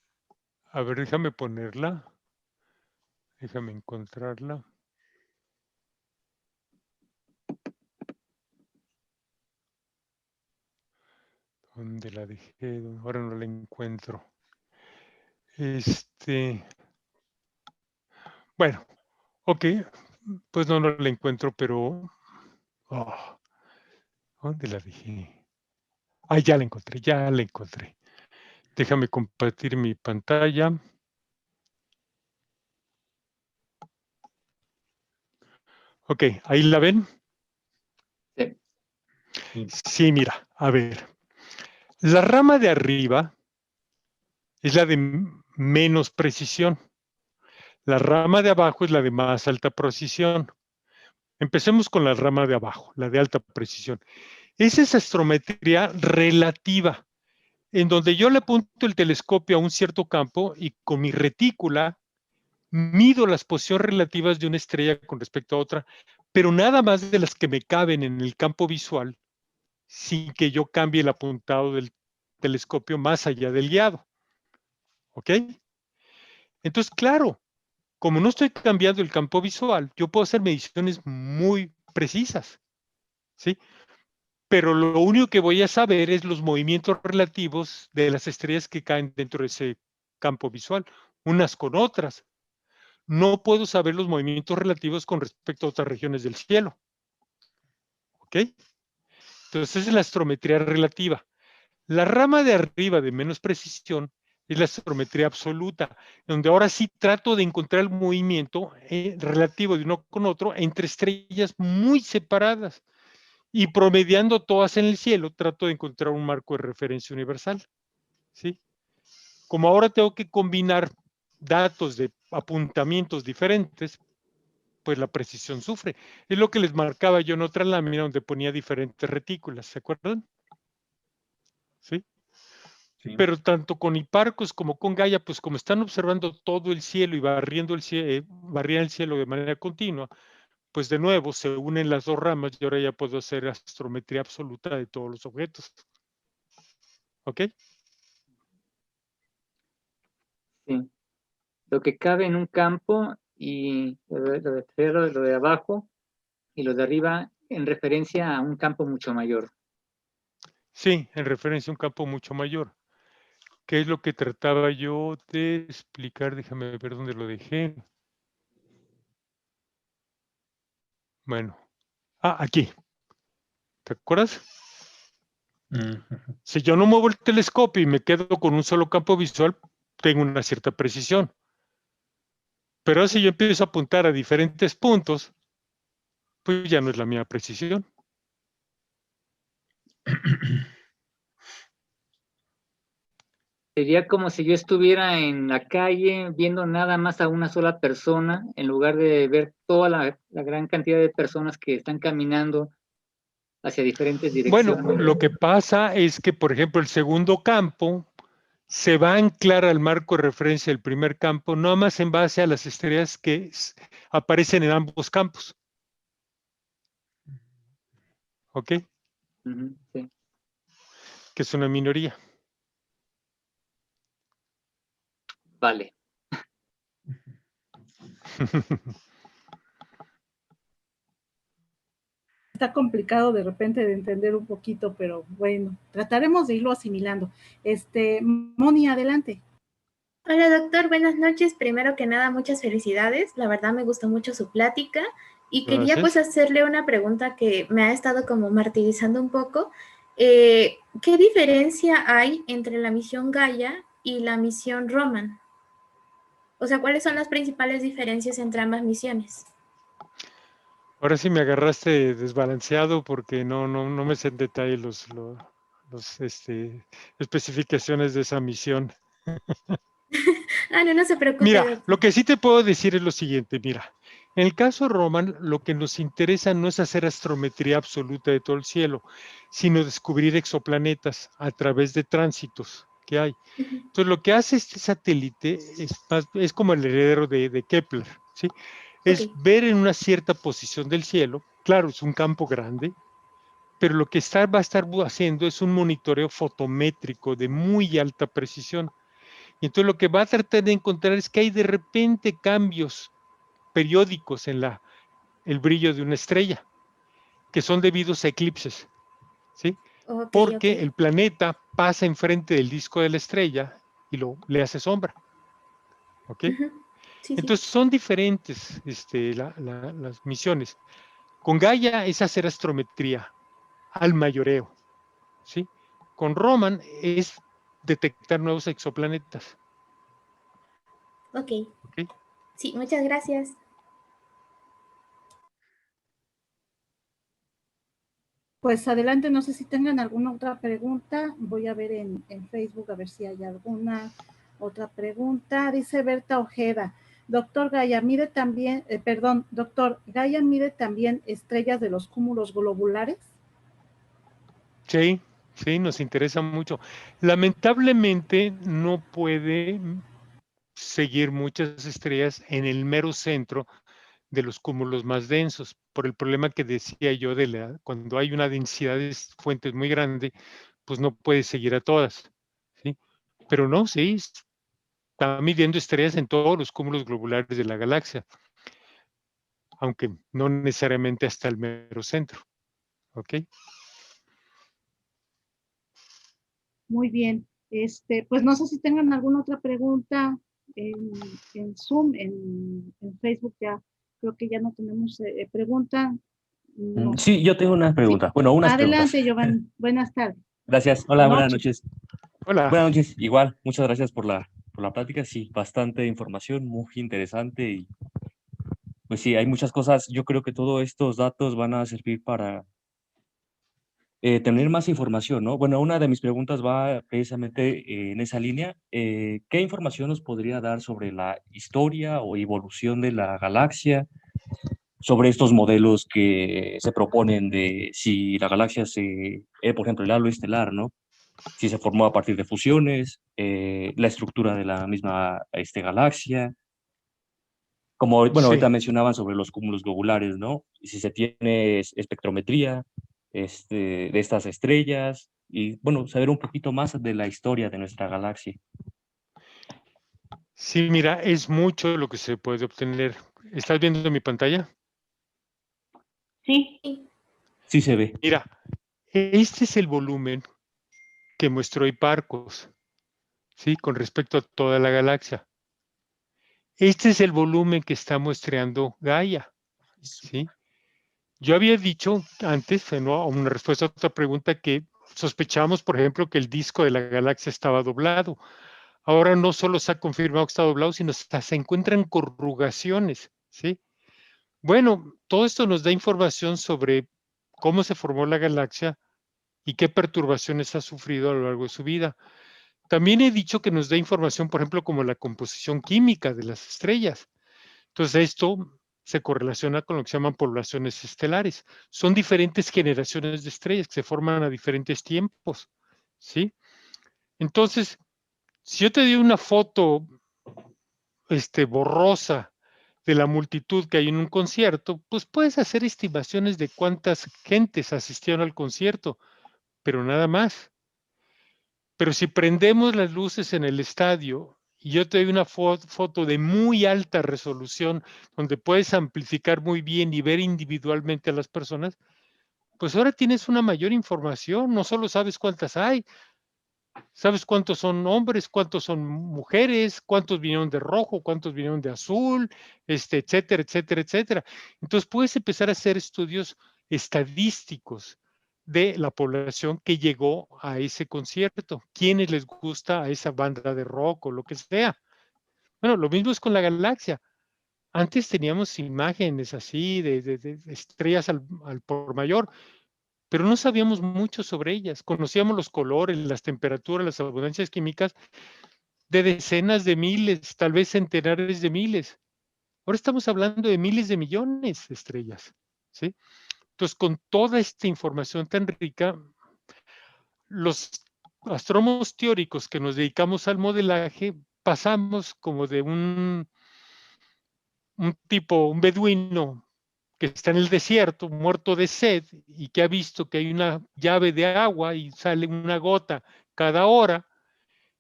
A ver, déjame ponerla. Déjame encontrarla. ¿Dónde la dejé? Ahora no la encuentro. Bueno, ok. Pues no la encuentro, pero... ¿dónde la dejé? Ah, ya la encontré. Déjame compartir mi pantalla. Ok, ¿ahí la ven? Sí. Sí, mira, a ver. La rama de arriba es la de menos precisión. La rama de abajo es la de más alta precisión. Empecemos con la rama de abajo, la de alta precisión. Esa es astrometría relativa, en donde yo le apunto el telescopio a un cierto campo y con mi retícula mido las posiciones relativas de una estrella con respecto a otra, pero nada más de las que me caben en el campo visual, sin que yo cambie el apuntado del telescopio más allá del guiado. ¿Ok? Entonces, claro, como no estoy cambiando el campo visual, yo puedo hacer mediciones muy precisas, ¿sí? Pero lo único que voy a saber es los movimientos relativos de las estrellas que caen dentro de ese campo visual, unas con otras. No puedo saber los movimientos relativos con respecto a otras regiones del cielo. ¿Ok? Entonces, esa es la astrometría relativa. La rama de arriba de menos precisión es la astrometría absoluta, donde ahora sí trato de encontrar el movimiento relativo de uno con otro entre estrellas muy separadas, y promediando todas en el cielo, trato de encontrar un marco de referencia universal. ¿Sí? Como ahora tengo que combinar datos de apuntamientos diferentes, pues la precisión sufre. Es lo que les marcaba yo en otra lámina donde ponía diferentes retículas, ¿se acuerdan? ¿Sí? Sí. Pero tanto con Hiparcos como con Gaia, pues como están observando todo el cielo y barrían el cielo de manera continua, pues de nuevo se unen las dos ramas y ahora ya puedo hacer astrometría absoluta de todos los objetos. ¿Ok? Sí. Lo que cabe en un campo, y lo de abajo y lo de arriba en referencia a un campo mucho mayor. Sí, en referencia a un campo mucho mayor. ¿Qué es lo que trataba yo de explicar? Déjame ver dónde lo dejé. Bueno. Aquí. ¿Te acuerdas? Si yo no muevo el telescopio y me quedo con un solo campo visual, tengo una cierta precisión. Pero si yo empiezo a apuntar a diferentes puntos, pues ya no es la misma precisión. Sería como si yo estuviera en la calle viendo nada más a una sola persona, en lugar de ver toda la gran cantidad de personas que están caminando hacia diferentes direcciones. Bueno, lo que pasa es que, por ejemplo, el segundo campo se va a anclar al marco de referencia del primer campo, no más en base a las estrellas que aparecen en ambos campos. ¿Ok? Sí. Que es una minoría. Vale. Está complicado de repente de entender un poquito, pero bueno, trataremos de irlo asimilando. Moni, adelante. Hola doctor, buenas noches. Primero que nada, muchas felicidades. La verdad me gustó mucho su plática y quería pues Gracias. hacerle una pregunta que me ha estado como martirizando un poco. ¿Qué diferencia hay entre la misión Gaia y la misión Roman? O sea, ¿cuáles son las principales diferencias entre ambas misiones? Ahora sí me agarraste desbalanceado porque no me sé en detalle especificaciones de esa misión. No se preocupe, Mira, doctor. lo que sí te puedo decir es lo siguiente, mira, en el caso Roman, lo que nos interesa no es hacer astrometría absoluta de todo el cielo, sino descubrir exoplanetas a través de tránsitos que hay. Ujú. Entonces, lo que hace este satélite es como el heredero de Kepler, ¿sí? Ok, Es ver en una cierta posición del cielo, claro, es un campo grande, pero lo que va a estar haciendo es un monitoreo fotométrico de muy alta precisión. Y entonces lo que va a tratar de encontrar es que hay de repente cambios periódicos en el brillo de una estrella, que son debidos a eclipses, ¿sí? ok, ok. Porque el planeta pasa enfrente del disco de la estrella y le hace sombra, ¿ok? Ujú. Sí, sí. Entonces son diferentes las misiones. Con Gaia es hacer astrometría al mayoreo, ¿sí? Con Roman es detectar nuevos exoplanetas, Ok. ¿ok? Sí, muchas gracias. Pues adelante, no sé si tengan alguna otra pregunta. Voy a ver en Facebook a ver si hay alguna otra pregunta. Dice Berta Ojeda, doctor Gaia, mide también, doctor, Gaia mide también estrellas de los cúmulos globulares. Sí, sí, nos interesa mucho. Lamentablemente no puede seguir muchas estrellas en el mero centro de los cúmulos más densos, por el problema que decía yo cuando hay una densidad de fuentes muy grande, pues no puede seguir a todas, ¿sí? Pero no, sí, está midiendo estrellas en todos los cúmulos globulares de la galaxia, aunque no necesariamente hasta el mero centro, ¿ok? Muy bien. Pues no sé si tengan alguna otra pregunta en Zoom, en Facebook ya, creo que ya no tenemos pregunta. No. Sí, yo tengo una Sí. pregunta. Bueno, unas preguntas. Adelante, Giovanni. Buenas tardes. Gracias. Hola, buenas Noche. noches. Hola. Buenas noches. Igual, muchas gracias por la plática. Sí, bastante información, muy interesante. Y pues sí, hay muchas cosas. Yo creo que todos estos datos van a servir para tener más información, ¿no? Bueno, una de mis preguntas va precisamente en esa línea. ¿Qué información nos podría dar sobre la historia o evolución de la galaxia? Sobre estos modelos que se proponen de si la galaxia por ejemplo, el halo estelar, ¿no? Si se formó a partir de fusiones, la estructura de la misma galaxia, como, bueno, ahorita Sí. mencionaban sobre los cúmulos globulares, ¿no? Y si se tiene espectrometría de estas estrellas y, bueno, saber un poquito más de la historia de nuestra galaxia. Sí, mira, es mucho lo que se puede obtener. ¿Estás viendo mi pantalla? Sí, Sí se ve. Mira, este es el volumen que muestró Hipparcos, ¿sí? Con respecto a toda la galaxia. Este es el volumen que está muestreando Gaia, ¿sí? Yo había dicho antes, ¿no? A una respuesta a otra pregunta, que sospechamos, por ejemplo, que el disco de la galaxia estaba doblado. Ahora no solo se ha confirmado que está doblado, sino hasta se encuentran corrugaciones, ¿sí? Bueno, todo esto nos da información sobre cómo se formó la galaxia y qué perturbaciones ha sufrido a lo largo de su vida. También he dicho que nos da información, por ejemplo, como la composición química de las estrellas. Entonces, esto se correlaciona con lo que se llaman poblaciones estelares. Son diferentes generaciones de estrellas que se forman a diferentes tiempos, ¿sí? Entonces, si yo te doy una foto borrosa de la multitud que hay en un concierto, pues puedes hacer estimaciones de cuántas gentes asistieron al concierto, pero nada más. Pero si prendemos las luces en el estadio y yo te doy una foto de muy alta resolución, donde puedes amplificar muy bien y ver individualmente a las personas, pues ahora tienes una mayor información, no solo sabes cuántas hay, ¿Sabes cuántos son hombres, cuántos son mujeres, cuántos vinieron de rojo, cuántos vinieron de azul, etcétera, etcétera, etcétera? Entonces puedes empezar a hacer estudios estadísticos de la población que llegó a ese concierto, quiénes les gusta a esa banda de rock o lo que sea. Bueno, lo mismo es con la galaxia. Antes teníamos imágenes así de estrellas al por mayor, pero no sabíamos mucho sobre ellas. Conocíamos los colores, las temperaturas, las abundancias químicas de decenas de miles, tal vez centenares de miles. Ahora estamos hablando de miles de millones de estrellas, ¿sí? Entonces, con toda esta información tan rica, los astrónomos teóricos que nos dedicamos al modelaje pasamos como de un tipo, un beduino que está en el desierto, muerto de sed, y que ha visto que hay una llave de agua y sale una gota cada hora,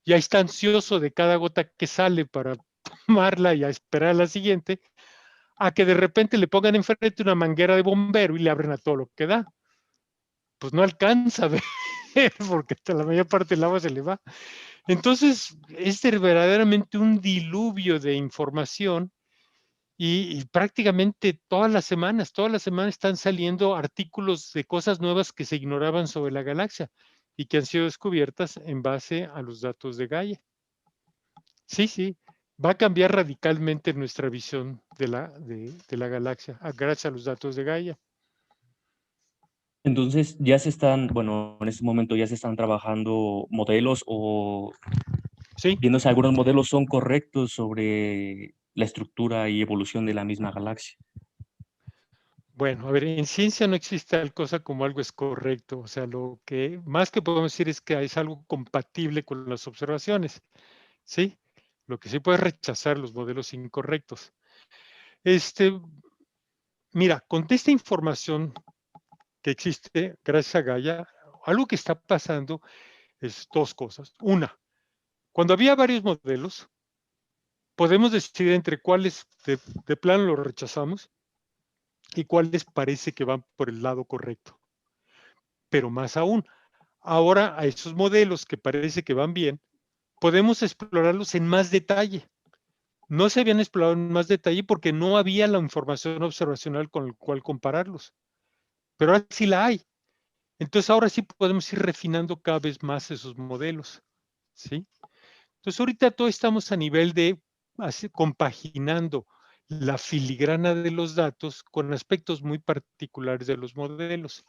ya está ansioso de cada gota que sale para tomarla y a esperar la siguiente, a que de repente le pongan enfrente una manguera de bombero y le abren a todo lo que da. Pues no alcanza a ver, porque hasta la mayor parte del agua se le va. Entonces, es verdaderamente un diluvio de información. Y prácticamente todas las semanas están saliendo artículos de cosas nuevas que se ignoraban sobre la galaxia y que han sido descubiertas en base a los datos de Gaia. Sí, sí, va a cambiar radicalmente nuestra visión de la galaxia gracias a los datos de Gaia. Entonces, ya se están, bueno, en este momento ya se están trabajando modelos o Sí, viendo si algunos modelos son correctos sobre la estructura y evolución de la misma galaxia. bueno, a ver, en ciencia no existe tal cosa como algo es correcto, o sea, lo que más que podemos decir es que es algo compatible con las observaciones, ¿sí? Lo que sí puede rechazar los modelos incorrectos. Mira, con esta información que existe gracias a Gaia, algo que está pasando es dos cosas. Una, cuando había varios modelos, podemos decidir entre cuáles de plano los rechazamos y cuáles parece que van por el lado correcto. Pero más aún, ahora a esos modelos que parece que van bien, podemos explorarlos en más detalle. No se habían explorado en más detalle porque no había la información observacional con la cual compararlos. Pero ahora sí la hay. Entonces ahora sí podemos ir refinando cada vez más esos modelos, ¿sí? Entonces ahorita todos estamos a nivel de compaginando la filigrana de los datos con aspectos muy particulares de los modelos.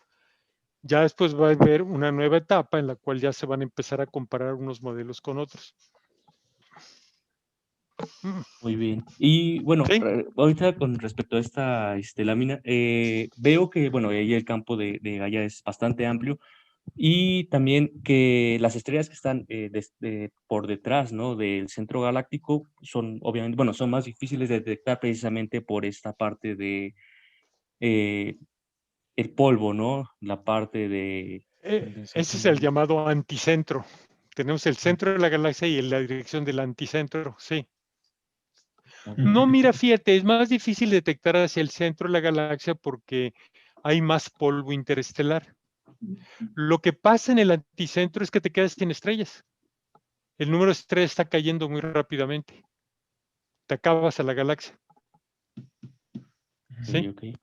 Ya después va a haber una nueva etapa en la cual ya se van a empezar a comparar unos modelos con otros. Muy bien. Y bueno, ¿Sí? ahorita con respecto a esta lámina, veo que, bueno, ahí el campo de Gaia es bastante amplio y también que las estrellas que están por detrás, ¿no? Del centro galáctico son, obviamente, bueno, son más difíciles de detectar precisamente por esta parte de el polvo, ¿no? La parte de... Ese es el llamado anticentro. Tenemos el centro de la galaxia y la dirección del anticentro, sí. No, mira, fíjate, es más difícil detectar hacia el centro de la galaxia porque hay más polvo interestelar. Lo que pasa en el anticentro es que te quedas sin estrellas. El número de estrellas está cayendo muy rápidamente. Te acabas a la galaxia. ¿Sí? Okay.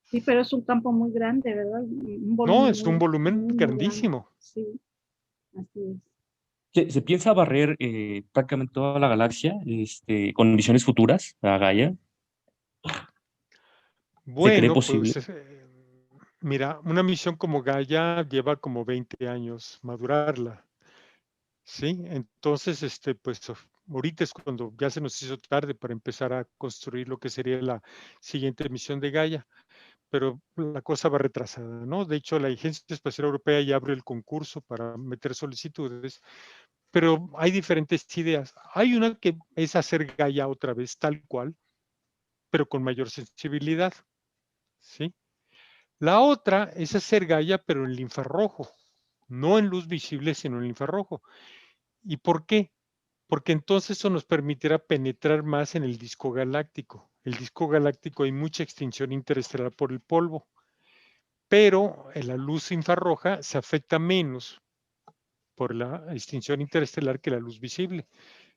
Sí, pero es un campo muy grande, ¿verdad? No, es un volumen muy grandísimo. grande. Sí, así es. Se piensa barrer prácticamente toda la galaxia con misiones futuras a Gaia. ¿Se cree Bueno, posible? pues mira, una misión como Gaia lleva como 20 años madurarla. Sí, entonces, pues ahorita es cuando ya se nos hizo tarde para empezar a construir lo que sería la siguiente misión de Gaia, pero la cosa va retrasada, ¿no? De hecho, la Agencia Espacial Europea ya abrió el concurso para meter solicitudes, pero hay diferentes ideas. Hay una que es hacer Gaia otra vez tal cual, pero con mayor sensibilidad, ¿sí? La otra es hacer Gaia, pero en el infrarrojo, no en luz visible, sino en el infrarrojo. ¿Y por qué? Porque entonces eso nos permitirá penetrar más en el disco galáctico. El disco galáctico hay mucha extinción interestelar por el polvo, pero en la luz infrarroja se afecta menos por la extinción interestelar que la luz visible.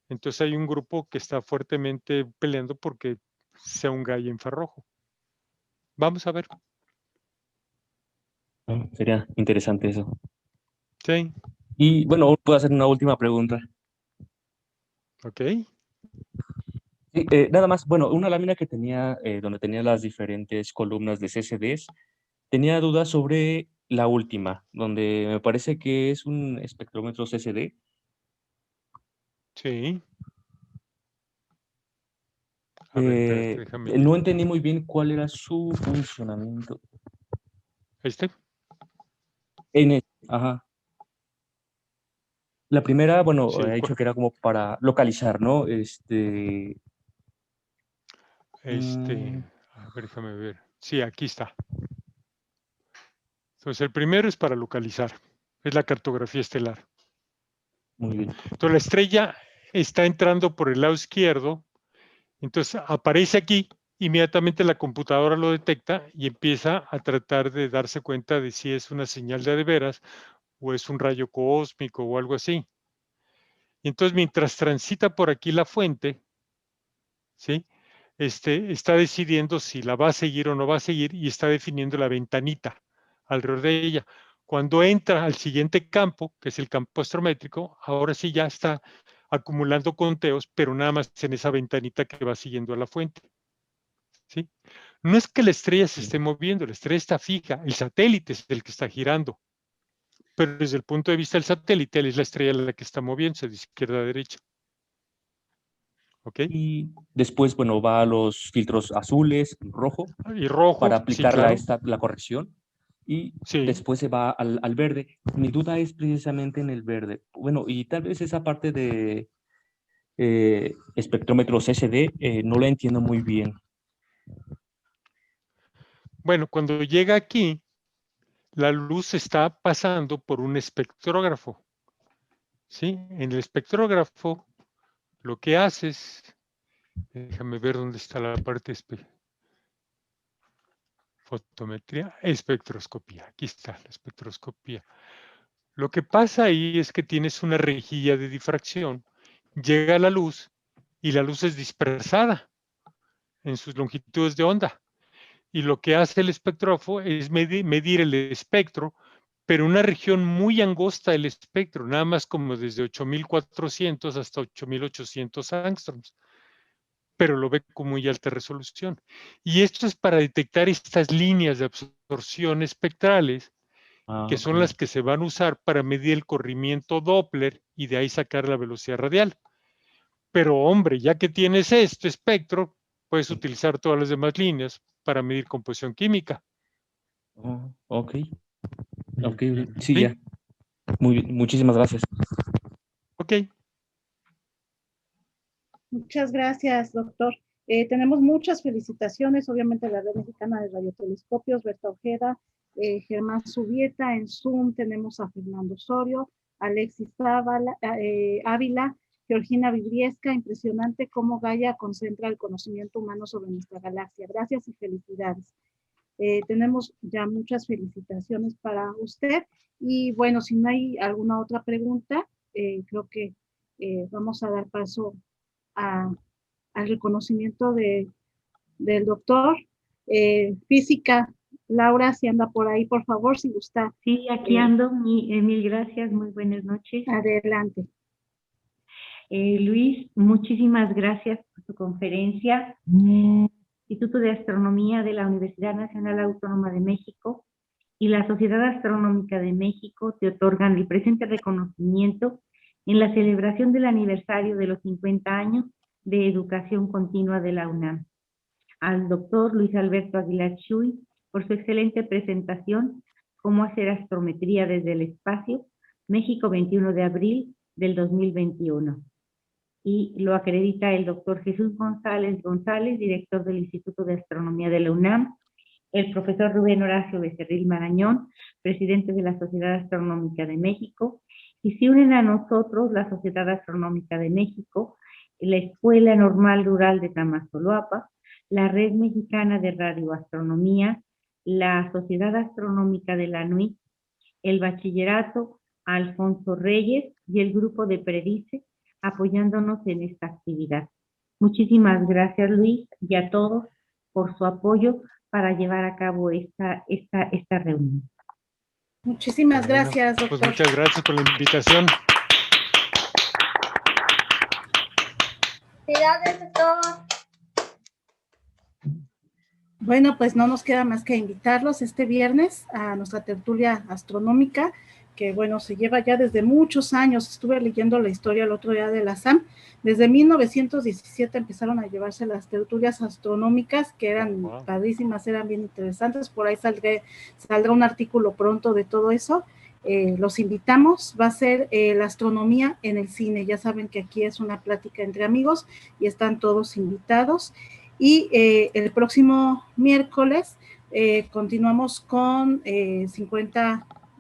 Entonces hay un grupo que está fuertemente peleando porque sea un Gaia infrarrojo. Vamos a ver. Sería interesante eso. Sí. Y bueno, puedo hacer una última pregunta. Ok. Sí, nada más, bueno, una lámina que tenía, donde tenía las diferentes columnas de CCDs, tenía dudas sobre la última, donde me parece que es un espectrómetro CCD. Sí. A ver, espérate, déjame. No entendí muy bien cuál era su funcionamiento. Ajá. La primera, bueno, Sí, he dicho que era como para localizar, ¿no? a ver, déjame ver. Sí, aquí está. Entonces, el primero es para localizar. Es la cartografía estelar. Muy bien. Entonces, la estrella está entrando por el lado izquierdo. Entonces, aparece aquí. Inmediatamente la computadora lo detecta y empieza a tratar de darse cuenta de si es una señal de veras o es un rayo cósmico o algo así. Y entonces, mientras transita por aquí la fuente, ¿sí? Está decidiendo si la va a seguir o no va a seguir y está definiendo la ventanita alrededor de ella. Cuando entra al siguiente campo, que es el campo astrométrico, ahora sí ya está acumulando conteos, pero nada más en esa ventanita que va siguiendo a la fuente. ¿Sí? No es que la estrella se esté moviendo, la estrella está fija, el satélite es el que está girando. Pero desde el punto de vista del satélite, es la estrella la que está moviéndose de izquierda a derecha. ¿Ok? Y después, bueno, va a los filtros azules, rojo, y rojo, para sí, aplicar claro. la corrección. Y Sí. después se va al verde. Mi duda es precisamente en el verde. Bueno, y tal vez esa parte de espectrómetros SD no la entiendo muy bien. Bueno, cuando llega aquí, la luz está pasando por un espectrógrafo. ¿Sí? En el espectrógrafo, lo que haces, déjame ver dónde está la parte fotometría, espectroscopía. Aquí está la espectroscopía. Lo que pasa ahí es que tienes una rejilla de difracción, llega la luz y la luz es dispersada en sus longitudes de onda. Y lo que hace el espectrógrafo es medir el espectro, pero una región muy angosta del espectro, nada más como desde 8400 hasta 8800 angstroms, pero lo ve con muy alta resolución. Y esto es para detectar estas líneas de absorción espectrales, que son las que se van a usar para medir el corrimiento Doppler y de ahí sacar la velocidad radial. Pero hombre, ya que tienes este espectro, puedes utilizar todas las demás líneas para medir composición química. Ok. Sí, ya. Muy bien, muchísimas gracias. Ok. Muchas gracias, doctor. Tenemos muchas felicitaciones, obviamente, a la Red Mexicana de Radiotelescopios, Berta Ojeda, Germán Subieta, en Zoom tenemos a Fernando Osorio, Alexis Ávila, Georgina Vibriesca. Impresionante cómo Gaia concentra el conocimiento humano sobre nuestra galaxia. Gracias y felicidades. Tenemos ya muchas felicitaciones para usted. Y bueno, si no hay alguna otra pregunta, creo que vamos a dar paso al reconocimiento del doctor. Física, Laura, si anda por ahí, por favor, si gusta. Sí, aquí ando. Mil gracias, muy buenas noches. Adelante. Luis, muchísimas gracias por tu conferencia. Instituto de Astronomía de la Universidad Nacional Autónoma de México y la Sociedad Astronómica de México te otorgan el presente reconocimiento en la celebración del aniversario de los 50 años de educación continua de la UNAM. Al doctor Luis Alberto Aguilar Chuy por su excelente presentación, Cómo hacer astrometría desde el espacio, México, 21 de abril del 2021. Y lo acredita el doctor Jesús González, director del Instituto de Astronomía de la UNAM, el profesor Rubén Horacio Becerril Marañón, presidente de la Sociedad Astronómica de México, y se unen a nosotros la Sociedad Astronómica de México, la Escuela Normal Rural de Tamazoloapa, la Red Mexicana de Radioastronomía, la Sociedad Astronómica de la NUIC, el Bachillerato a Alfonso Reyes y el grupo de Predice apoyándonos en esta actividad. Muchísimas gracias, Luis, y a todos por su apoyo para llevar a cabo esta reunión. Muchísimas gracias, doctor. Pues muchas gracias por la invitación. Felicidades, doctor. Bueno, pues no nos queda más que invitarlos este viernes a nuestra tertulia astronómica, que bueno, se lleva ya desde muchos años. Estuve leyendo la historia el otro día de la SAM. Desde 1917 empezaron a llevarse las tertulias astronómicas, que eran padrísimas, eran bien interesantes. Por ahí saldrá un artículo pronto de todo eso. Los invitamos. Va a ser la astronomía en el cine. Ya saben que aquí es una plática entre amigos y están todos invitados. Y el próximo miércoles continuamos con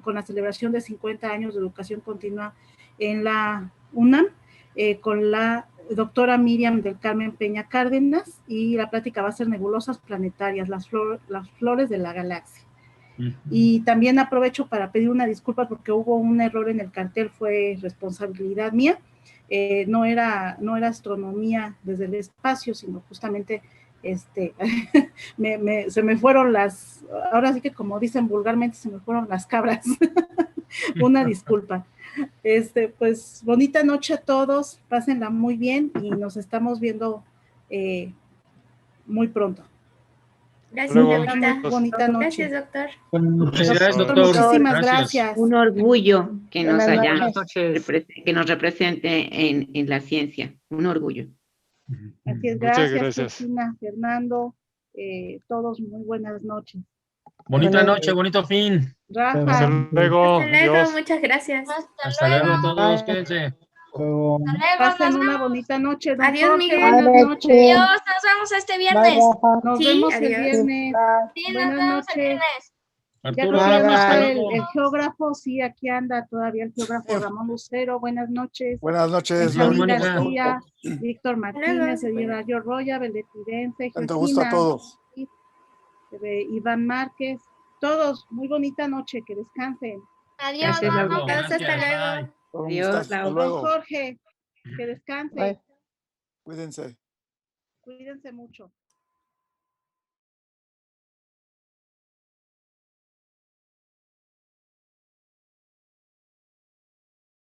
con la celebración de 50 años de educación continua en la UNAM, con la doctora Miriam del Carmen Peña Cárdenas, y la plática va a ser nebulosas planetarias, las flores de la galaxia. Y también aprovecho para pedir una disculpa porque hubo un error en el cartel, fue responsabilidad mía. No era astronomía desde el espacio, sino justamente se me fueron ahora sí que como dicen vulgarmente, se me fueron las cabras. Una disculpa. Pues bonita noche a todos, pásenla muy bien y nos estamos viendo muy pronto. Gracias, Luego. Bonita noche. Gracias, doctor. Felicidades, doctor. Muchísimas gracias. Un orgullo que nos Buenas noches. que nos represente en la ciencia. Un orgullo. Así es, Muchas gracias, gracias. Cristina, Fernando, todos muy buenas noches. Bonita noche, bonito fin. Rafa, Hasta luego. Hasta luego, Adiós. muchas gracias. Hasta luego a todos, quédense. Hasta luego, pasen nos una vemos. bonita noche. Don Adiós, Jorge, Miguel. buenas noches. Adiós, nos vemos este viernes. Nos Sí, vemos el adiós. viernes. Sí, nos Buenas vemos el noches. viernes. Ya Arturo, creo que ya no hasta está luego. el geógrafo, sí, aquí anda todavía el geógrafo Ramón Lucero. Buenas noches. Buenas noches, Benjamín Mónica. García, Víctor Martínez, Luego. Elvira Roya, Beletidense, tanto gusto a todos. Iván Márquez. Todos, muy bonita noche, que descansen. Adiós, Gracias, vamos. Laura. Hasta luego. Un Adiós, gustazo, hasta Laura. Don luego. Jorge, que descanse. Cuídense. Cuídense mucho.